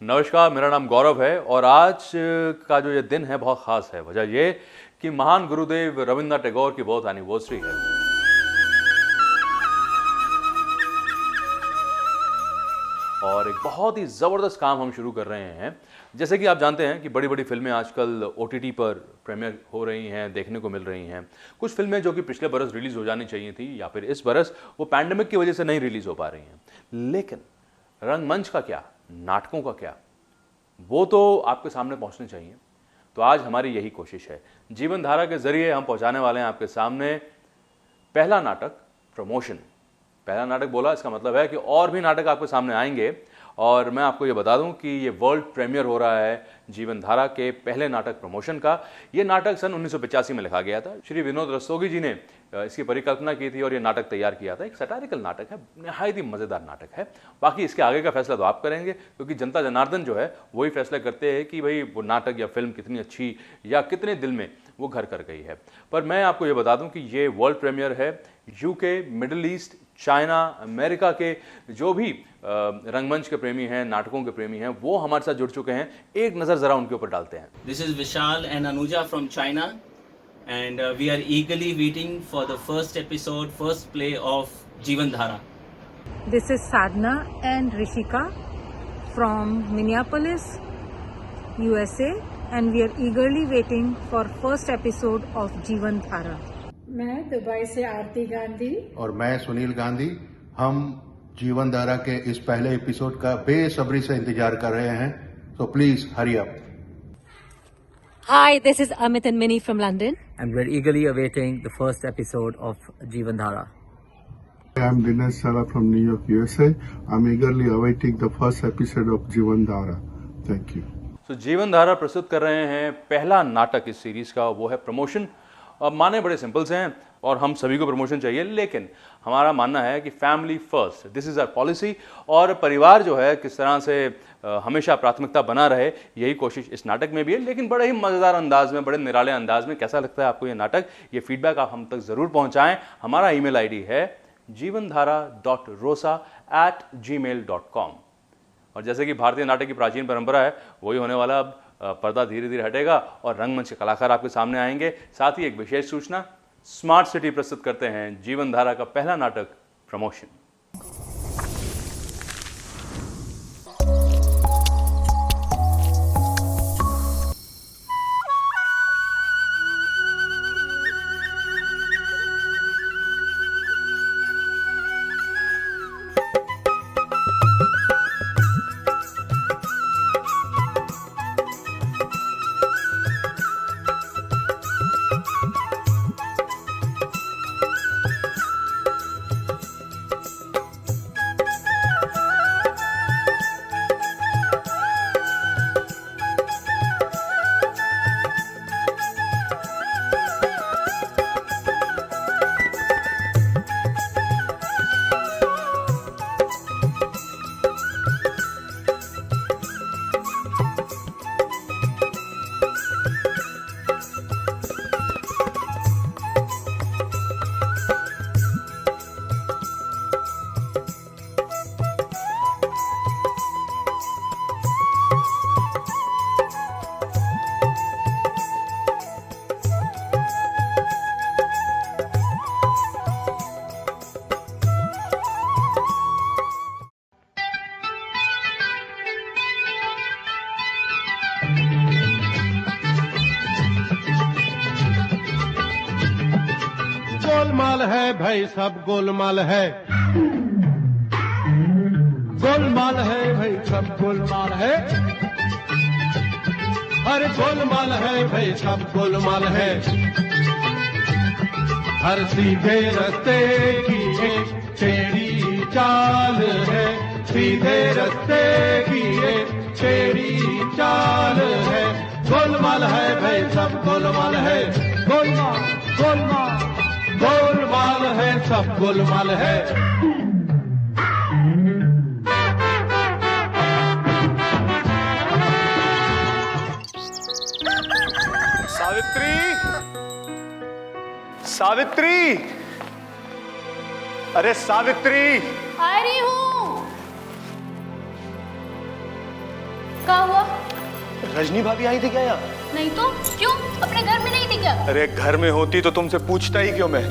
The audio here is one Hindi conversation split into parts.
नमस्कार, मेरा नाम गौरव है और आज का जो ये दिन है बहुत ख़ास है। वजह ये कि महान गुरुदेव रविंद्रनाथ टैगोर की बहुत एनिवर्सरी है। और एक बहुत ही ज़बरदस्त काम हम शुरू कर रहे हैं। जैसे कि आप जानते हैं कि बड़ी बड़ी फिल्में आजकल OTT पर प्रीमियर हो रही हैं, देखने को मिल रही हैं। कुछ फिल्में जो कि पिछले बरस रिलीज़ हो जानी चाहिए थी या फिर इस बरस वो पैंडेमिक की वजह से नहीं रिलीज़ हो पा रही हैं। लेकिन रंगमंच का क्या, नाटकों का क्या, वो तो आपके सामने पहुंचने चाहिए। तो आज हमारी यही कोशिश है। जीवन धारा के जरिए हम पहुंचाने वाले हैं आपके सामने पहला नाटक प्रमोशन। पहला नाटक बोला, इसका मतलब है कि और भी नाटक आपके सामने आएंगे। और मैं आपको ये बता दूं कि ये वर्ल्ड प्रीमियर हो रहा है जीवन धारा के पहले नाटक प्रमोशन का। ये नाटक सन 1985 में लिखा गया था। श्री विनोद रस्तोगी जी ने इसकी परिकल्पना की थी और ये नाटक तैयार किया था। एक सटारिकल नाटक है, निहायत ही मज़ेदार नाटक है। बाकी इसके आगे का फैसला तो आप करेंगे, क्योंकि जनता जनार्दन जो है वही फैसला करते हैं कि भाई वो नाटक या फिल्म कितनी अच्छी या कितने दिल में वो घर कर गई है। पर मैं आपको ये बता दूं कि ये वर्ल्ड प्रीमियर है। UK, middle east, China, America के जो भी रंगमंच के प्रेमी हैं, नाटकों के प्रेमी हैं, वो हमारे साथ जुड़ चुके हैं। एक नज़र ज़रा उनके ऊपर डालते हैं। This is Vishal and Anuja from China, and we are eagerly waiting for the first episode, first play of Jeevan Dhara. This is Sadhna and Rishika from Minneapolis, USA, and we are eagerly waiting for first episode of Jeevan Dhara. मैं दुबई से आरती गांधी और मैं सुनील गांधी। हम जीवन धारा के इस पहले एपिसोड का बेसब्री से इंतजार कर रहे हैं, तो please hurry up. Hi, this is Amit and Minnie from London. And we're eagerly awaiting the first episode of Jeevan Dhara. I'm Dinesh Sala from New York, USA. I'm eagerly awaiting the first episode of Jeevan Dhara. Thank you. तो जीवन धारा प्रस्तुत कर रहे हैं पहला नाटक इस सीरीज़ का, वो है प्रमोशन। अब माने बड़े सिंपल से हैं और हम सभी को प्रमोशन चाहिए, लेकिन हमारा मानना है कि family first, this is our policy. और परिवार जो है किस तरह से हमेशा प्राथमिकता बना रहे, यही कोशिश इस नाटक में भी है, लेकिन बड़े ही मज़ेदार अंदाज में, बड़े निराले अंदाज में। कैसा लगता है आपको ये नाटक? ये फीडबैक आप हम तक ज़रूर पहुँचाएँ। हमारा email ID है jeevandhara.rosa@gmail.com। और जैसे कि भारतीय नाटक की प्राचीन परंपरा है, वही होने वाला। अब पर्दा धीरे धीरे हटेगा और रंगमंच के कलाकार आपके सामने आएंगे। साथ ही एक विशेष सूचना, स्मार्ट सिटी प्रस्तुत करते हैं जीवन धारा का पहला नाटक प्रमोशन। गोलमाल है भाई, सब गोलमाल है। गोलमाल है भाई, सब गोलमाल है। हर गोलमाल है भाई, सब गोलमाल है। हर सीधे रास्ते की एक टेढ़ी चाल है, सीधे रास्ते की एक टेढ़ी चाल है। गोलमाल है भाई, सब गोलमाल है। गोलमाल गोलमाल गोलमाल है, सब गोलमाल है। सावित्री, सावित्री, अरे सावित्री, आ रही हूँ। क्या हुआ? रजनी भाभी आई थी क्या यहाँ? नहीं तो क्यों? अपने घर में नहीं थी क्या? अरे घर में होती तो तुमसे पूछता ही क्यों मैं?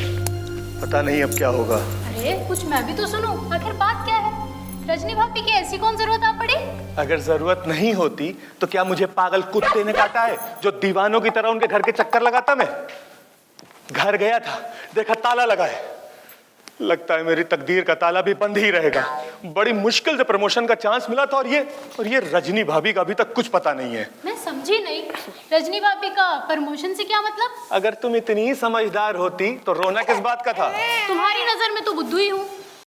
पता नहीं अब क्या होगा। अरे कुछ मैं भी तो सुनूं, आखिर बात क्या है? रजनी भाभी की ऐसी कौन जरूरत आ पड़ी? अगर जरूरत नहीं होती तो क्या मुझे पागल कुत्ते ने काटा है जो दीवानों की तरह उनके घर के चक्कर लगाता मैं? घर गया था, देखा ताला लगा है। लगता है मेरी तकदीर का ताला भी बंद ही रहेगा। बड़ी मुश्किल से प्रमोशन का चांस मिला था और ये रजनी भाभी का अभी तक कुछ पता नहीं है। मैं समझी नहीं, रजनी भाभी का प्रमोशन से क्या मतलब? अगर तुम इतनी समझदार होती तो रोना किस बात का था? तुम्हारी नजर में तो बुद्धू ही हूँ।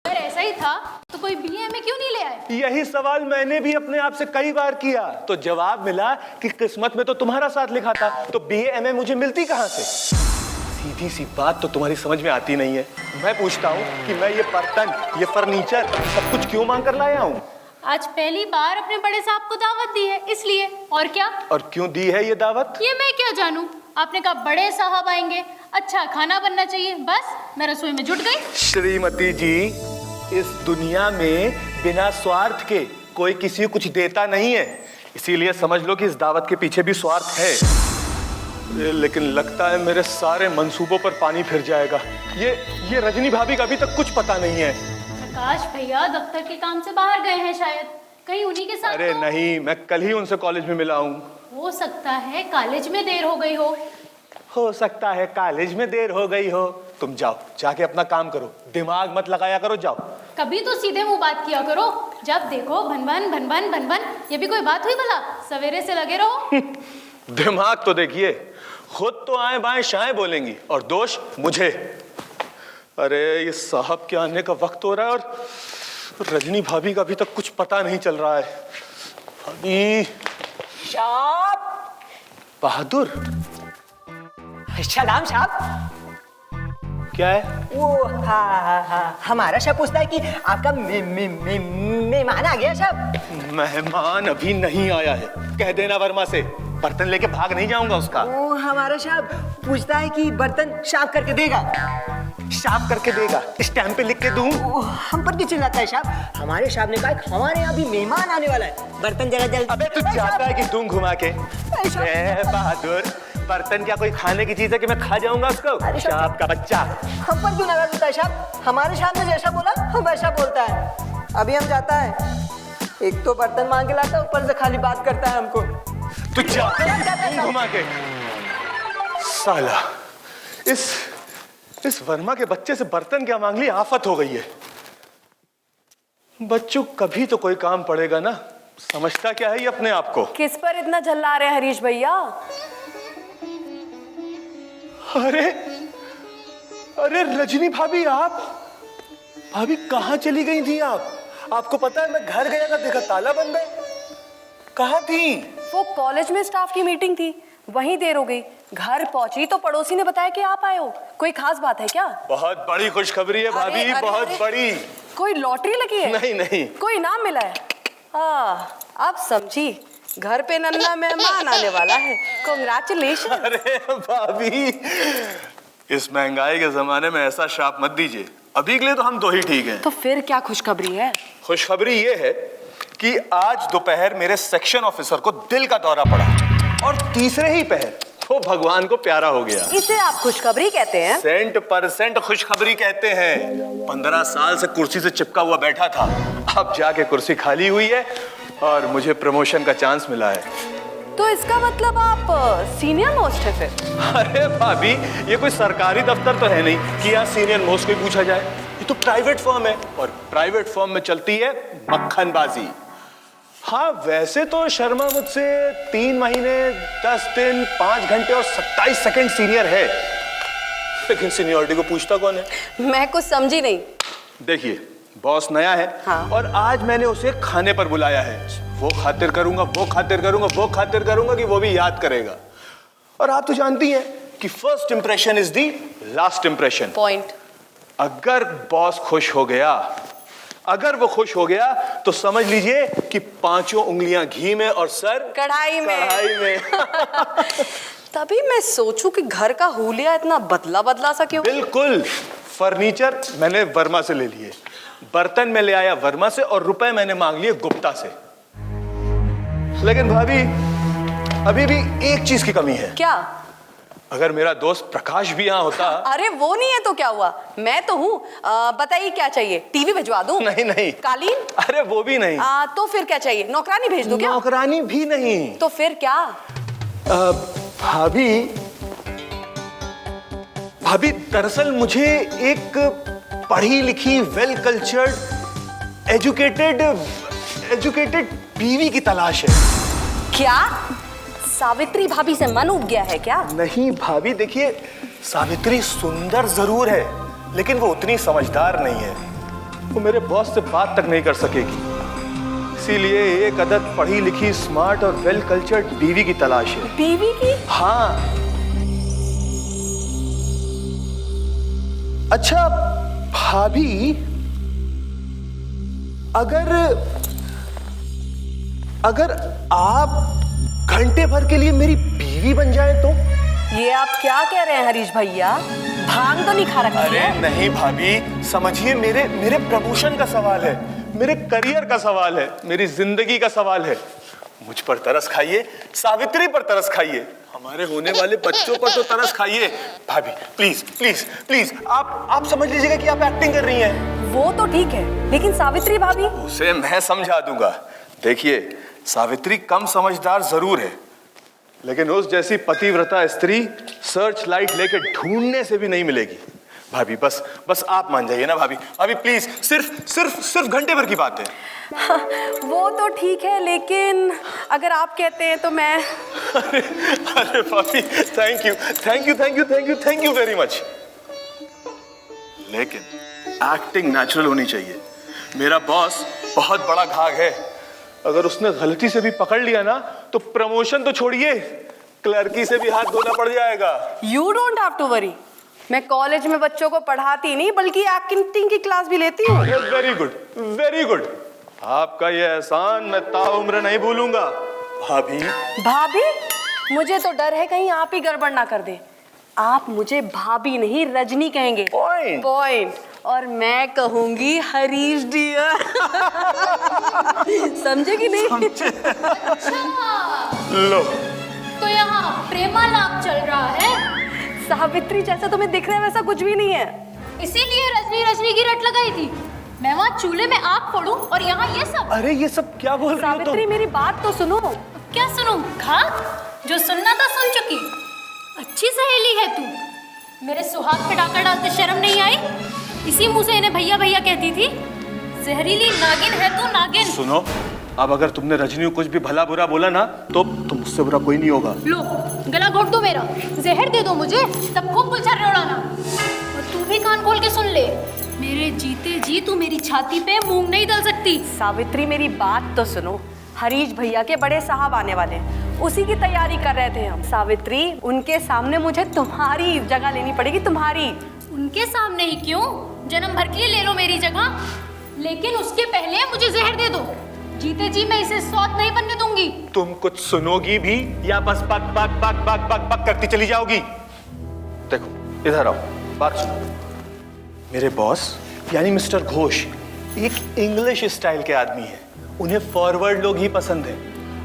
अगर ऐसा ही था तो कोई बीए में क्यों नहीं ले आए? यही सवाल मैंने भी अपने आप से कई बार किया तो जवाब मिला कि किस्मत में तो तुम्हारा साथ लिखा था, तो बीए एमए मुझे मिलती कहां से? सीधी सी बात तो तुम्हारी समझ में आती नहीं है। मैं पूछता हूँ कि मैं ये बर्तन, ये फर्नीचर सब कुछ क्यों मांग कर लाया हूँ? आज पहली बार अपने बड़े साहब को दावत दी है इसलिए। और क्या? और क्यों दी है ये दावत? ये मैं क्या जानूं? आपने कहा बड़े साहब आएंगे, अच्छा खाना बनना चाहिए, बस मैं रसोई में जुट गई। श्रीमती जी, इस दुनिया में बिना स्वार्थ के कोई किसी को कुछ देता नहीं है, इसीलिए समझ लो कि इस दावत के पीछे भी स्वार्थ है। लेकिन लगता है मेरे सारे मंसूबों पर पानी फिर जाएगा। ये रजनी भाभी का अभी तक कुछ पता नहीं है। प्रकाश भैया दफ्तर के काम से बाहर गए हैं शायद, कहीं उन्हीं के साथ। अरे नहीं, मैं कल ही उनसे कॉलेज में मिला हूँ। हो सकता है कॉलेज में देर हो गई हो सकता है कॉलेज में देर हो गई हो। तुम जाओ, जाके अपना काम करो, दिमाग मत लगाया करो, जाओ। कभी तो सीधे मुंह बात किया करो, जब देखो भनभन भनभन भनभन, ये भी कोई बात हुई भला? सवेरे से लगे रहो। दिमाग तो देखिए, खुद तो आए बाएं शाएं बोलेंगी और दोष मुझे। अरे ये साहब के आने का वक्त हो रहा है और रजनी भाभी का अभी तक कुछ पता नहीं चल रहा है। भाभी साहब। बहादुर। सलाम साहब। क्या है? वो हमारा साहब पूछता है कि आपका मेहमान आ गया साहब। मेहमान अभी नहीं आया है, कह देना वर्मा से, बर्तन लेके भाग नहीं जाऊंगा उसका। वो हमारा साहब पूछता है कि बर्तन साफ करके देगा। साफ करके देगा? स्टैम्प पे लिख के दूं? हम पर क्यों चिल्लाता है साहब? हमारे साहब ने कहा हमारे यहाँ भी मेहमान आने वाला है, बर्तन जरा जल्दी। अबे तू चाहता है कि दूं घुमा के? बहादुर, बर्तन क्या कोई खाने की चीज है कि मैं खा जाऊंगा उसको? साहब का बच्चा। हम पर क्यों नाराज होता है साहब? हमारे साहब ने जैसा बोला हम वैसा बोलता है। अभी हम जाता है, एक तो बर्तन मांग के लाता है, ऊपर से खाली बात करता है हमको। तू जाता घुमा के। साला इस वर्मा के बच्चे से बर्तन क्या मांग ली, आफत हो गई है। बच्चों कभी तो कोई काम पड़ेगा ना, समझता क्या है ये अपने आप को? किस पर इतना झल्ला रहे हरीश भैया? अरे रजनी भाभी, आप भाभी कहाँ चली गई थी आप? आपको पता है मैं घर गया था, देखा ताला बंद है। कहाँ थी? वो कॉलेज में स्टाफ की मीटिंग थी, वहीं देर हो गई। घर पहुंची तो पड़ोसी ने बताया कि आप आए हो। कोई खास बात है क्या? बहुत बड़ी खुशखबरी है भाभी, बहुत बड़ी। कोई लॉटरी लगी है? नहीं, कोई इनाम मिला है। अब समझी, घर पे नन्ना मेहमान आने वाला है। कांग्रेचुलेशन। अरे भाभी, इस महंगाई के जमाने में ऐसा श्राप मत दीजिए। अभी के लिए तो हम दो ही ठीक हैं। तो फिर क्या खुशखबरी है? खुशखबरी ये है कि आज दोपहर मेरे सेक्शन ऑफिसर को दिल का दौरा पड़ा और तीसरे ही पहर वो भगवान को प्यारा हो गया। इसे आप खुशखबरी कहते हैं? 100% खुशखबरी कहते हैं। 15 साल से कुर्सी से चिपका हुआ बैठा था, अब जाके कुर्सी खाली हुई है और मुझे प्रमोशन का चांस मिला है। तो इसका मतलब आप सीनियर मोस्ट है फिर? अरे भाभी, ये कोई सरकारी दफ्तर तो है नहीं कि यहाँ सीनियर मोस्ट को पूछा जाए। ये तो प्राइवेट फर्म है और प्राइवेट फर्म में चलती है मक्खनबाजी। हाँ, वैसे तो शर्मा मुझसे 3 महीने 10 दिन 5 घंटे और 27 सेकंड सीनियर है, लेकिन सीनियरिटी को पूछता कौन है? मैं कुछ समझी नहीं। देखिए, बॉस नया है। हाँ। और आज मैंने उसे खाने पर बुलाया है। वो खातिर करूंगा, वो खातिर करूंगा, वो खातिर करूंगा कि वो भी याद करेगा। और आप तो जानती हैं कि first impression is the last impression. Point. अगर बॉस खुश हो गया, अगर वो खुश हो गया तो समझ लीजिए कि 5 उंगलियां घी में और सर कढ़ाई में। तभी मैं सोचूं कि घर का हुलिया इतना बदला सा क्यों? बिल्कुल। फर्नीचर मैंने वर्मा से ले लिए, बर्तन में ले आया वर्मा से और रुपए मैंने मांग लिए गुप्ता से। लेकिन भाभी अभी भी एक चीज की कमी है। क्या? अगर मेरा दोस्त प्रकाश भी यहाँ होता। अरे वो नहीं है तो क्या हुआ, मैं तो हूँ। बताइए क्या चाहिए, टीवी भिजवा दूं? नहीं नहीं। कालीन? अरे वो भी नहीं। तो फिर क्या चाहिए, नौकरानी भेज दूं क्या? नौकरानी भी नहीं। तो फिर क्या? भाभी दरअसल मुझे एक पढ़ी लिखी वेल कल्चर्ड एजुकेटेड बीवी की तलाश है। क्या सावित्री भाभी से मन उब गया है क्या? नहीं भाभी, देखिए सावित्री सुंदर जरूर है, लेकिन वो उतनी समझदार नहीं है। वो मेरे बॉस से बात तक नहीं कर सकेगी, इसीलिए एक अदद पढ़ी लिखी स्मार्ट और वेल कल्चर्ड बीवी की तलाश है। बीवी की? हाँ। अच्छा भाभी, अगर आप घंटे भर के लिए मेरी बीवी बन जाए तो? ये आप क्या कह रहे हैं हरीश भैया, भांग तो नहीं खा रखी अरे है? नहीं भाभी, समझिए मेरे प्रमोशन का सवाल है, मेरे करियर का सवाल है, मेरी जिंदगी का सवाल है। मुझ पर तरस खाइए, सावित्री पर तरस खाइए, हमारे होने वाले बच्चों पर तो तरस खाइए। भाभी प्लीज प्लीज प्लीज, आप समझ लीजिएगा कि आप एक्टिंग कर रही हैं। वो तो ठीक है, लेकिन सावित्री भाभी? उसे मैं समझा दूंगा। देखिए सावित्री कम समझदार जरूर है, लेकिन उस जैसी पतिव्रता स्त्री सर्च लाइट लेके ढूंढने से भी नहीं मिलेगी। भाभी बस आप मान जाइए ना भाभी। भाभी प्लीज, सिर्फ घंटे भर की बात है। हाँ, वो तो ठीक है, लेकिन अगर आप कहते हैं तो मैं। अरे भाभी, थैंक यू वेरी मच। लेकिन एक्टिंग नेचुरल होनी चाहिए। मेरा बॉस बहुत बड़ा घाघ है, अगर उसने गलती से भी पकड़ लिया ना तो प्रमोशन तो छोड़िए, क्लर्की से भी हाथ धोना पड़ जाएगा। You don't have to worry, मैं कॉलेज में बच्चों को पढ़ाती नहीं बल्कि एक्टिंग की क्लास भी लेती हूँ। वेरी गुड वेरी गुड, आपका ये एहसान मैं ताउम्र नहीं भूलूंगा। भाभी मुझे तो डर है कहीं आप ही गड़बड़ ना कर दे। आप मुझे भाभी नहीं रजनी कहेंगे। पॉइंट। और मैं कहूंगी हरीश डियर। समझे कि नहीं? लो, तो यहाँ प्रेमालाप चल रहा है। सावित्री जैसा तुम्हें दिख रहा है वैसा कुछ भी नहीं है। इसीलिए रजनी की रट लगाई थी। मैं वहाँ चूल्हे में आग फोड़ूं और यहाँ ये सब। अरे ये सब क्या बोल रही हो तुम? सावित्री मेरी बात तो सुनो। क्या सुनूं? खाक, जो सुनना था सुन चुकी। अच्छी सहेली है तू। मेरे सुहाग पे डाका डालते शर्म नहीं आई? इसी मुंह से इन्हें भैया भैया कहती थी। जहरीली नागिन है तू, नागिन। सुनो, अब अगर तुमने रजनी को कुछ भी भला बुरा बोला ना तो मुझसे बुरा कोई नहीं होगा। लो गला घोट दो मेरा, जहर दे दो मुझे, तब खूब गुलछर्रे उड़ाना। और तू भी कान खोल के सुन ले, मेरे जीते जी तू मेरी छाती पे मूंग नहीं डाल सकती। सावित्री मेरी बात तो सुनो, हरीश भैया के बड़े साहब आने वाले हैं, उसी की तैयारी कर रहे थे हम। सावित्री, उनके सामने मुझे तुम्हारी जगह लेनी पड़ेगी, तुम्हारी। उनके सामने ही क्यों, जन्म भर के लिए ले लो मेरी जगह, लेकिन उसके पहले मुझे जहर दे दो। जीते जी मैं इसे सौत नहीं बनने दूंगी। तुम कुछ सुनोगी भी या बस बक बक बक बक बक बक करती चली जाओगी? देखो इधर आओ, बात सुनो। मेरे बॉस यानी मिस्टर घोष एक इंग्लिश स्टाइल के आदमी है, उन्हें फॉरवर्ड लोग ही पसंद है।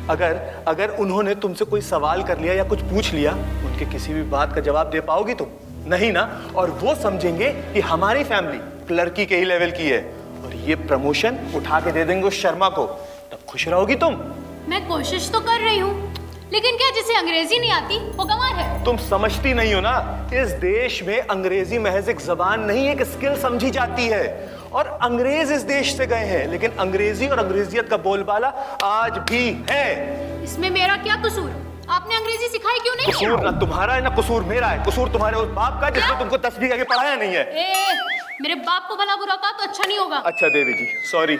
अगर उन्होंने तुमसे कोई सवाल कर लिया या कुछ पूछ लिया, उनके किसी भी बात का जवाब दे पाओगी तुम? नहीं ना। और वो समझेंगे कि हमारी फैमिली क्लर्की के ही लेवल की है और ये प्रमोशन उठा के दे देंगे उस शर्मा को, तब खुश रहोगी तुम? मैं कोशिश तो कर रही हूँ, लेकिन क्या जिसे अंग्रेजी नहीं आती वो गंवार है। तुम समझती नहीं हो ना, इस देश में अंग्रेजी महज एक जबान नहीं, एक स्किल समझी जाती है। और अंग्रेज इस देश से गए हैं, लेकिन अंग्रेजी और अंग्रेजियत का बोलबाला आज भी है। इसमें मेरा क्या कसूर? आपने अंग्रेजी सिखाई क्यों नहीं? कसूर ना तुम्हारा है ना कसूर मेरा है, कसूर तुम्हारे उस बाप का जिसने तुमको तस्बीह आगे पढ़ाया नहीं है। मेरे बाप को भला बुरा कहा तो अच्छा नहीं होगा। अच्छा देवी जी, सॉरी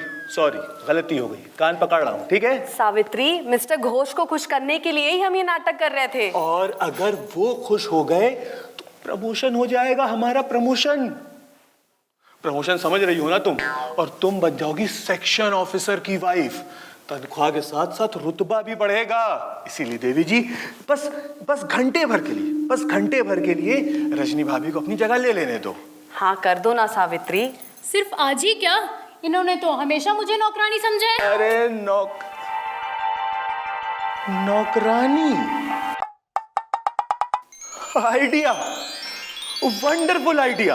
गलती हो गई, कान पकड़ रहा हूँ, ठीक है? सावित्री, मिस्टर घोष को खुश करने के लिए ही हम ये नाटक कर रहे थे। और अगर वो खुश हो गए तो प्रमोशन हो जाएगा, हमारा प्रमोशन समझ रही हो ना तुम? और तुम बन जाओगी सेक्शन ऑफिसर की वाइफ, तनख्वाह के साथ साथ रुतबा भी बढ़ेगा। इसीलिए देवी जी बस घंटे भर के लिए रजनी भाभी को अपनी जगह ले लेने दो। हाँ कर दो ना सावित्री। सिर्फ आज ही क्या, इन्होंने तो हमेशा मुझे नौकरानी समझा है। अरे नौकरानी। Idea, wonderful idea.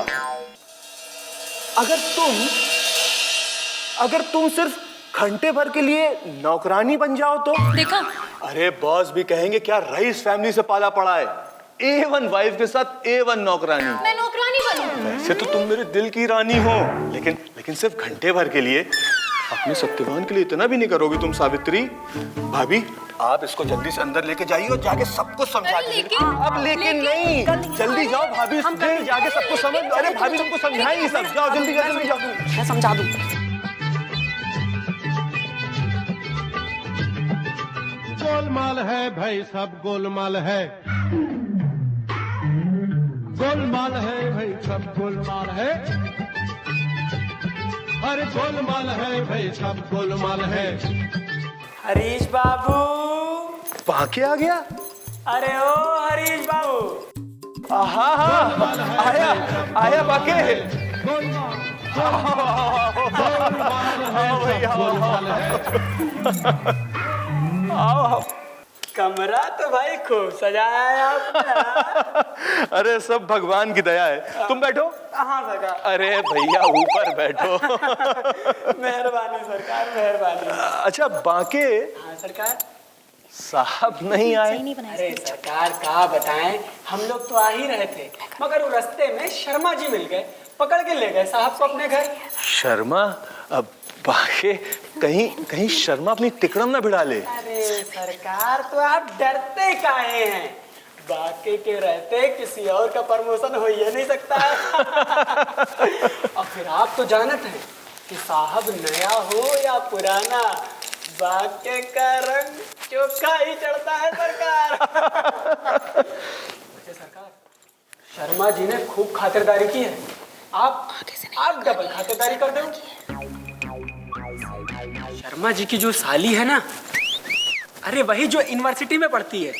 अगर तुम सिर्फ घंटे भर के लिए नौकरानी बन जाओ तो देखा, अरे बॉस भी कहेंगे क्या रईस फैमिली से पाला पड़ा है, A1 वाइफ के साथ A1 नौकरानी। मैं नौकरानी बनूं? वैसे तो तुम मेरे दिल की रानी हो, लेकिन सिर्फ घंटे भर के लिए, अपने सत्यवान के लिए इतना भी नहीं करोगी तुम सावित्री? भाभी आप इसको जल्दी से अंदर लेके जाइए और जाके सबको समझा दीजिए। अब लेकिन नहीं, जल्दी जाओ भाभी, जाके सबको समझ। अरे भाभी तुमको समझाएंगी सब, जाओ जल्दी जाओ। मैं समझा दूं। गोलमाल है भाई, सब गोलमाल है। गोलमाल है भाई, सब गोलमाल है। अरे गोलमाल है भाई, सब गोलमाल है। हरीश बाबू, बाके आ गया? अरे ओ हरीश बाबू। हाँ आया बाके। आओ, कमरा तो भाई खूब सजाया है आपने। अरे सब भगवान की दया है। तुम बैठो। हाँ सरकार। अरे भैया ऊपर बैठो। मेहरबानी सरकार, मेहरबानी। अच्छा बाके। हाँ सरकार। साहब नहीं आए? अरे सरकार क्या बताएं, हम लोग तो आ ही रहे थे, मगर वो रास्ते में शर्मा जी मिल गए, पकड़ के ले गए साहब को अपने घर। शर्मा? अब बाके कहीं शर्मा अपनी तिकड़म ना भिड़ा ले। अरे सरकार तो आप डरते काहे हैं? बाकी के रहते किसी और का प्रमोशन हो ही नहीं सकता है। और फिर आप तो जानते हैं कि साहब नया हो या पुराना, बाके का रंग चोखा ही चढ़ता है सरकार। वैसे सरकार शर्मा जी ने खूब खातिरदारी की है, आप डबल खातिरदारी कर दो। शर्मा जी की जो साली है ना, अरे वही जो यूनिवर्सिटी में पढ़ती है।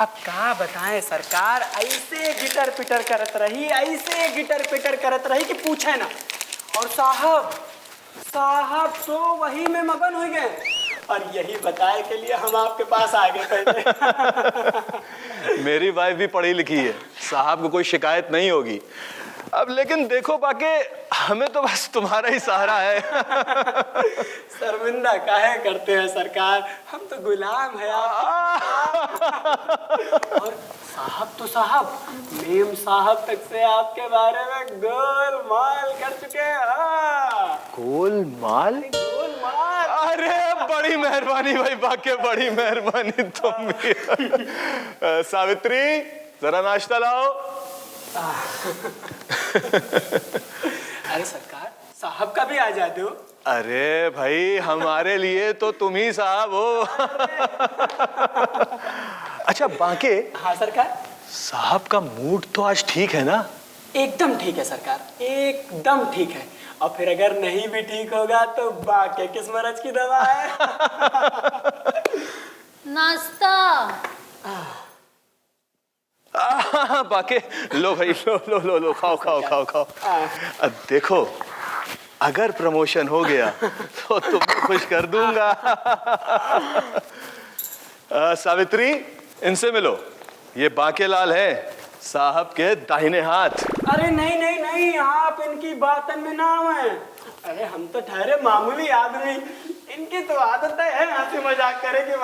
अब क्या बताएं सरकार, ऐसे गिटर पिटर करत रही कि पूछे ना। और साहब तो वही में मगन हो गए, और यही बताए के लिए हम आपके पास आ गए पहले। मेरी वाइफ भी पढ़ी लिखी है, साहब को कोई शिकायत नहीं होगी। अब लेकिन देखो बाके, हमें तो बस तुम्हारा ही सहारा है। शर्मिंदा काहे करते हैं सरकार, हम तो गुलाम है और साहब तो साहब, मेम साहब तक से आपके बारे में गोलमाल कर चुके हैं। गोलमाल? अरे बड़ी मेहरबानी भाई बाके, बड़ी मेहरबानी तुम भी। सावित्री जरा नाश्ता लाओ। अरे सरकार साहब का भी आ जा दो। अरे भाई हमारे लिए तो तुम ही साहब हो। अच्छा बाके। हाँ सरकार। साहब का मूड तो आज ठीक है ना? एकदम ठीक है सरकार, एकदम ठीक है। और फिर अगर नहीं भी ठीक होगा तो बाके किस मरज की दवा है। नाश्ता। बाके लो भाई, लो खाओ। अब देखो, अगर प्रमोशन हो गया तो तुम्हें खुश कर दूंगा। सावित्री इनसे मिलो, ये बाकेलाल है, साहब के दाहिने हाथ। अरे नहीं, आप इनकी बातन में ना आए। अरे हम तो ठहरे मामूली आदमी, इनकी तो आदत है हंसी मजाक करे कि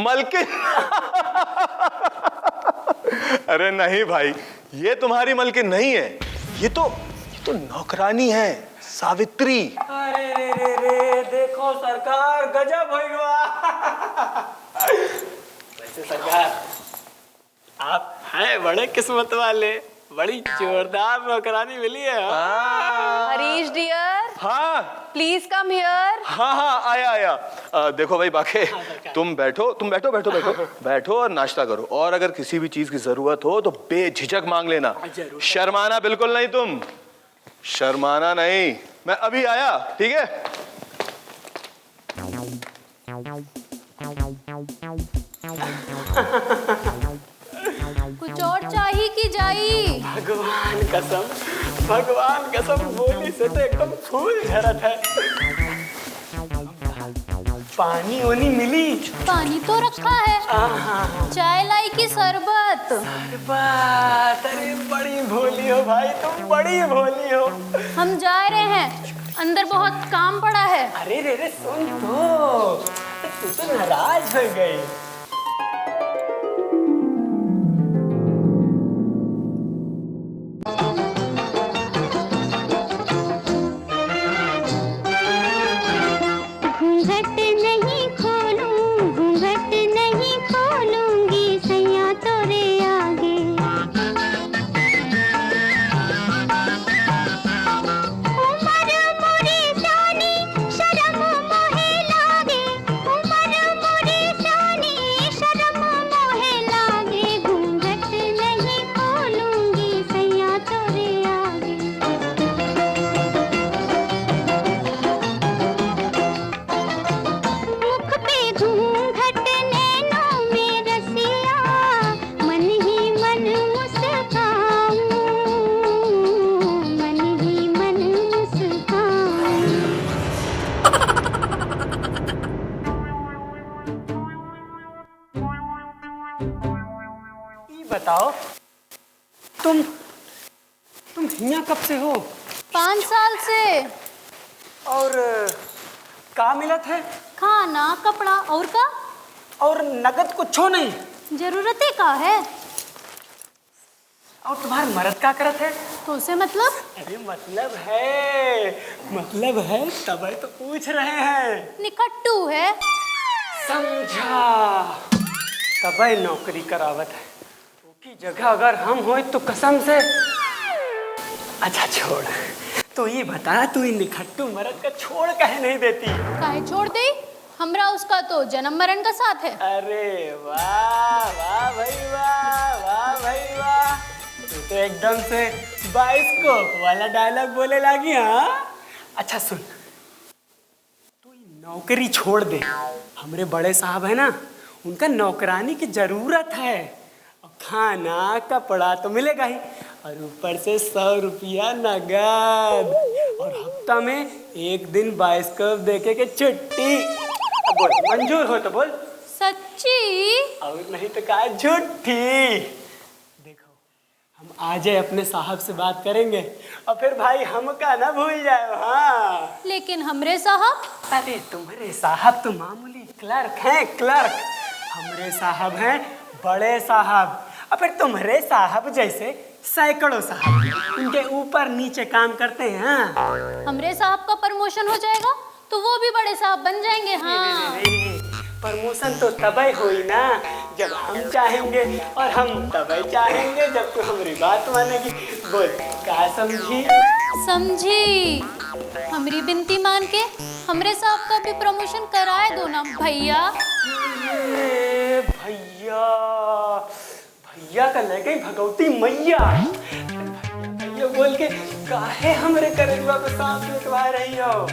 मलकिन। अरे नहीं भाई, ये तुम्हारी मलकिन नहीं है, ये तो नौकरानी है, सावित्री। अरे रे देखो सरकार, गजब हो गया। वैसे सरकार आप हैं बड़े किस्मत वाले, बड़ी जोरदार नौकरानी मिली है। हरीश डियर। हाँ प्लीज कम हियर। हाँ आया। देखो भाई बाके, तुम बैठो और नाश्ता करो, और अगर किसी भी चीज की जरूरत हो तो बेझिझक मांग लेना। शर्माना बिल्कुल नहीं, तुम शर्माना नहीं। मैं अभी आया, ठीक है? कुछ और चाहिए कि जाई? भगवान कसम बोली से तो एकदम फूल झरत है। पानी वानी मिली? पानी तो रखा है। चाय लाई की शरबत? शरबत। अरे बड़ी भोली हो भाई, तुम बड़ी भोली हो। हम जा रहे हैं, अंदर बहुत काम पड़ा है। अरे रे रे सुन तू तो नाराज हो गई। बताओ तुम हियां कब से हो? 5 साल से। और का मिलत है? खाना कपड़ा और का? और नगद कुछ हो नहीं? जरूरतें का है। और तुम्हारे मर्द का करत है? तो उसे मतलब? अरे मतलब है तब तो पूछ रहे हैं। निकट्टू है। समझा, तब नौकरी करावत है। की जगह अगर हम हो तो कसम से। अच्छा छोड़, तो ये बता तू इन निखट्टू मर्द का छोड़ कहे नहीं देती? काहे छोड़ दे, हमरा उसका तो जन्म मरण का साथ है। अरे वाह वाह भाई वाह, वाह भाई वाह, तू तो एकदम से बाइस्कोप वाला डायलॉग बोले लगी। हाँ अच्छा सुन, तू नौकरी छोड़ दे। हमरे बड़े साहब है ना, उनका नौकरानी की जरूरत है। खाना कपड़ा तो मिलेगा ही, और ऊपर से 100 रुपया नगद, और हफ्ता में 1 दिन बाइस्कोप देखे के छुट्टी। बोल मंजूर हो तो बोल। सच्ची? और नहीं तो कहा झूठी। देखो हम आज अपने साहब से बात करेंगे और फिर भाई हमका ना भूल जाए। हाँ लेकिन हमरे साहब? अरे तुम्हारे साहब तो मामूली क्लर्क हैं, क्लर्क। हमरे साहब हैं बड़े साहब, और फिर तुम्हारे साहब जैसे सैकड़ों साहब उनके ऊपर नीचे काम करते हैं। हाँ हमरे साहब का प्रमोशन हो जाएगा तो वो भी बड़े साहब बन जाएंगे। हाँ प्रमोशन तो तभी हुई ना जब हम चाहेंगे, और हम तभी चाहेंगे जब तू हमारी बात मानेगी। बोल क्या समझी? समझी। हमारी बिनती मान के हमरे साहब का भी प्रमोशन कराए दो ना भैया। भैया का लगे भगवती मैया। भैया बोल के काहे हमरे करेलुआ पे सांप निकलवा रही हो?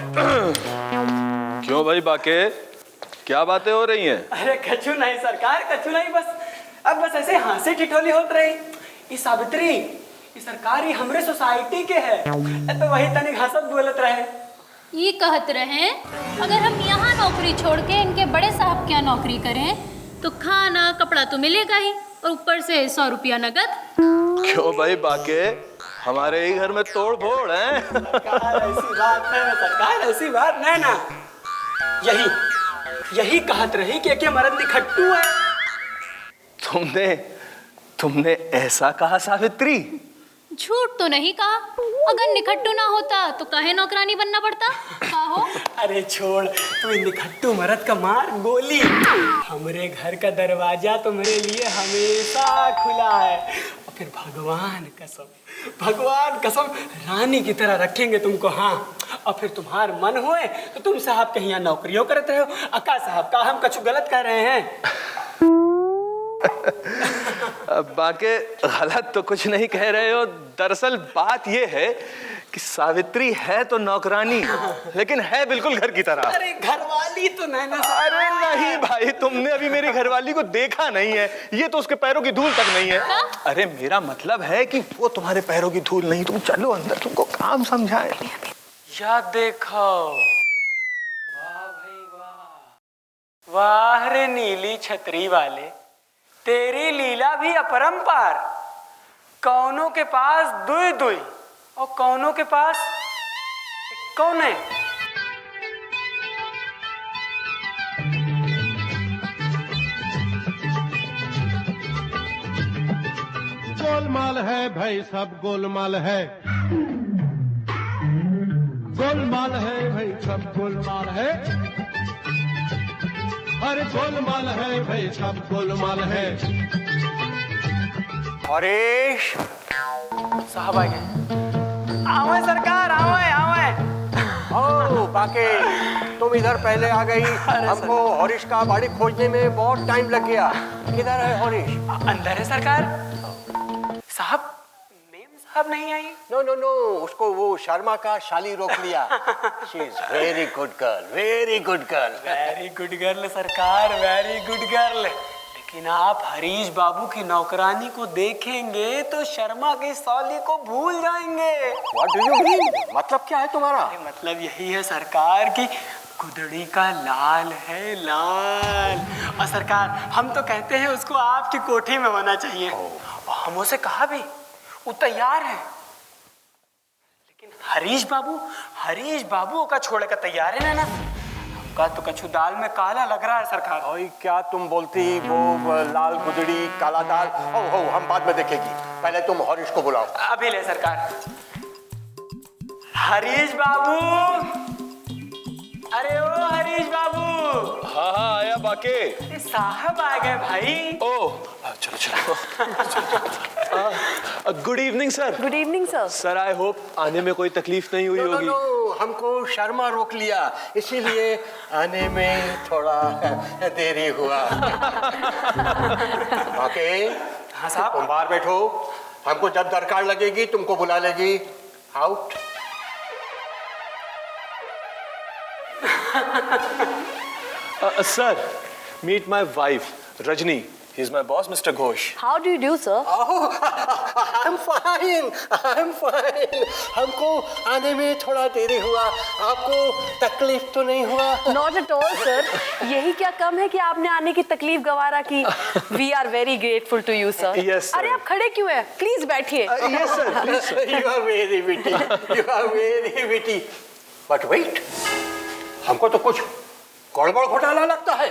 क्यों भाई बाके, क्या बातें हो रही हैं? अरे कछु नहीं सरकार, कछु नहीं, बस ऐसे हंसी ठिठोली होत रही। ये सावित्री, ये सरकार, ये हमरे सोसाइटी के है, तो वही तनिक हंसत बोलत रहे। ये कहत रहे अगर हम यहाँ नौकरी छोड़ के इनके बड़े साहब क्या नौकरी करें तो खाना कपड़ा तो मिलेगा ही, और ऊपर से 100 रुपया नगद। क्यों भाई बाके, हमारे ही घर में तोड़ फोड़ है। सरकार ऐसी बात है ना, सरकार ऐसी बात नहीं ना। यही कहत रही कि क्या मर्द निखट्टू है। तुमने ऐसा कहा सावित्री? झूठ तो नहीं कहा। अगर निखट्टू ना होता तो काहे नौकरानी बनना पड़ता? कहो। अरे छोड़, तू निखट्टू मर्द का मार गोली। हमरे घर का दरवाजा तो मेरे लिए हमेशा खुला है, और फिर भगवान कसम रानी की तरह रखेंगे तुमको। हाँ, और फिर तुम्हार मन होए तो तुम साहब कहीं यहाँ नौकरियों करते हो। अका साहब का हम कछु गलत कह रहे हैं? बाके गलत तो कुछ नहीं कह रहे हो। दरअसल बात ये है कि सावित्री है तो नौकरानी, लेकिन है बिल्कुल घर की तरह। अरे घरवाली तो नहीं ना? अरे नहीं भाई, तुमने अभी मेरी घरवाली को देखा नहीं है, ये तो उसके पैरों की धूल तक नहीं है। अरे मेरा मतलब है कि वो तुम्हारे पैरों की धूल नहीं। तुम चलो अंदर, तुमको काम समझाए। या देखो वाह रे नीली छतरी वाले, तेरी लीला भी अपरंपार। कौनों के पास दुई दुई और कौनों के पास कौन है। गोलमाल है भाई, सब गोलमाल है, गोलमाल है भाई, सब गोलमाल है, अरे गोलमाल है भाई, सब गोलमाल है। हरीश साहब आ गए। आवे सरकार, आवे आवे। ओ बाकी तुम इधर पहले आ गई, हमको हरीश का बाड़ी खोजने में बहुत टाइम लग गया। किधर है हरीश? अंदर है सरकार। साहब, मेम साहब नहीं आई? नो नो नो, उसको वो शर्मा का शाली रोक लिया। She is very good girl, very good girl. Very good girl सरकार, वेरी गुड गर्ल। लेकिन आप हरीश बाबू की नौकरानी को देखेंगे तो शर्मा की साली को भूल जाएंगे। What do you mean? मतलब क्या है तुम्हारा? मतलब यही है सरकार की गुदड़ी का लाल है, लाल। और सरकार, हम तो कहते हैं उसको आपकी कोठी में होना चाहिए। और हम उसे कहा भी, वो तैयार है। लेकिन हरीश बाबू का छोड़े का तैयार है ना। का तो कछु दाल में काला लग रहा है सरकार। ओए क्या तुम बोलती, वो लाल गुदड़ी काला दाल। ओ हम बाद में देखेगी, पहले तुम हरीश को बुलाओ। अभी ले सरकार। हरीश बाबू, अरे ओ हरीश बाबू। हाँ आया बाके। साहब आ गए भाई। ओ चलो good evening sir. Good evening sir. Sir I hope आने में कोई तकलीफ नहीं हुई होगी। नो, हमको शर्मा रोक लिया, इसीलिए आने में थोड़ा देरी हुआ। ओके हाँ साहब। तुम बाहर बैठो, हमको जब दरकार लगेगी तुमको बुला लेगी। Out. Sir, meet my wife, Rajni. He's my boss, Mr. Ghosh. How do you do, sir? Oh, I'm fine. हमको आने में थोड़ा देरी हुआ, आपको तकलीफ तो नहीं हुआ? Not at all, sir. यही क्या कम है कि आपने आने की तकलीफ गवारा की। We are very grateful to you, sir. Yes, sir. अरे आप खड़े क्यों हैं? Please बैठिए। Yes, sir. Please, sir. You are very witty. You are very witty. But wait, हमको तो कुछ गड़बड़ घोटाला लगता है।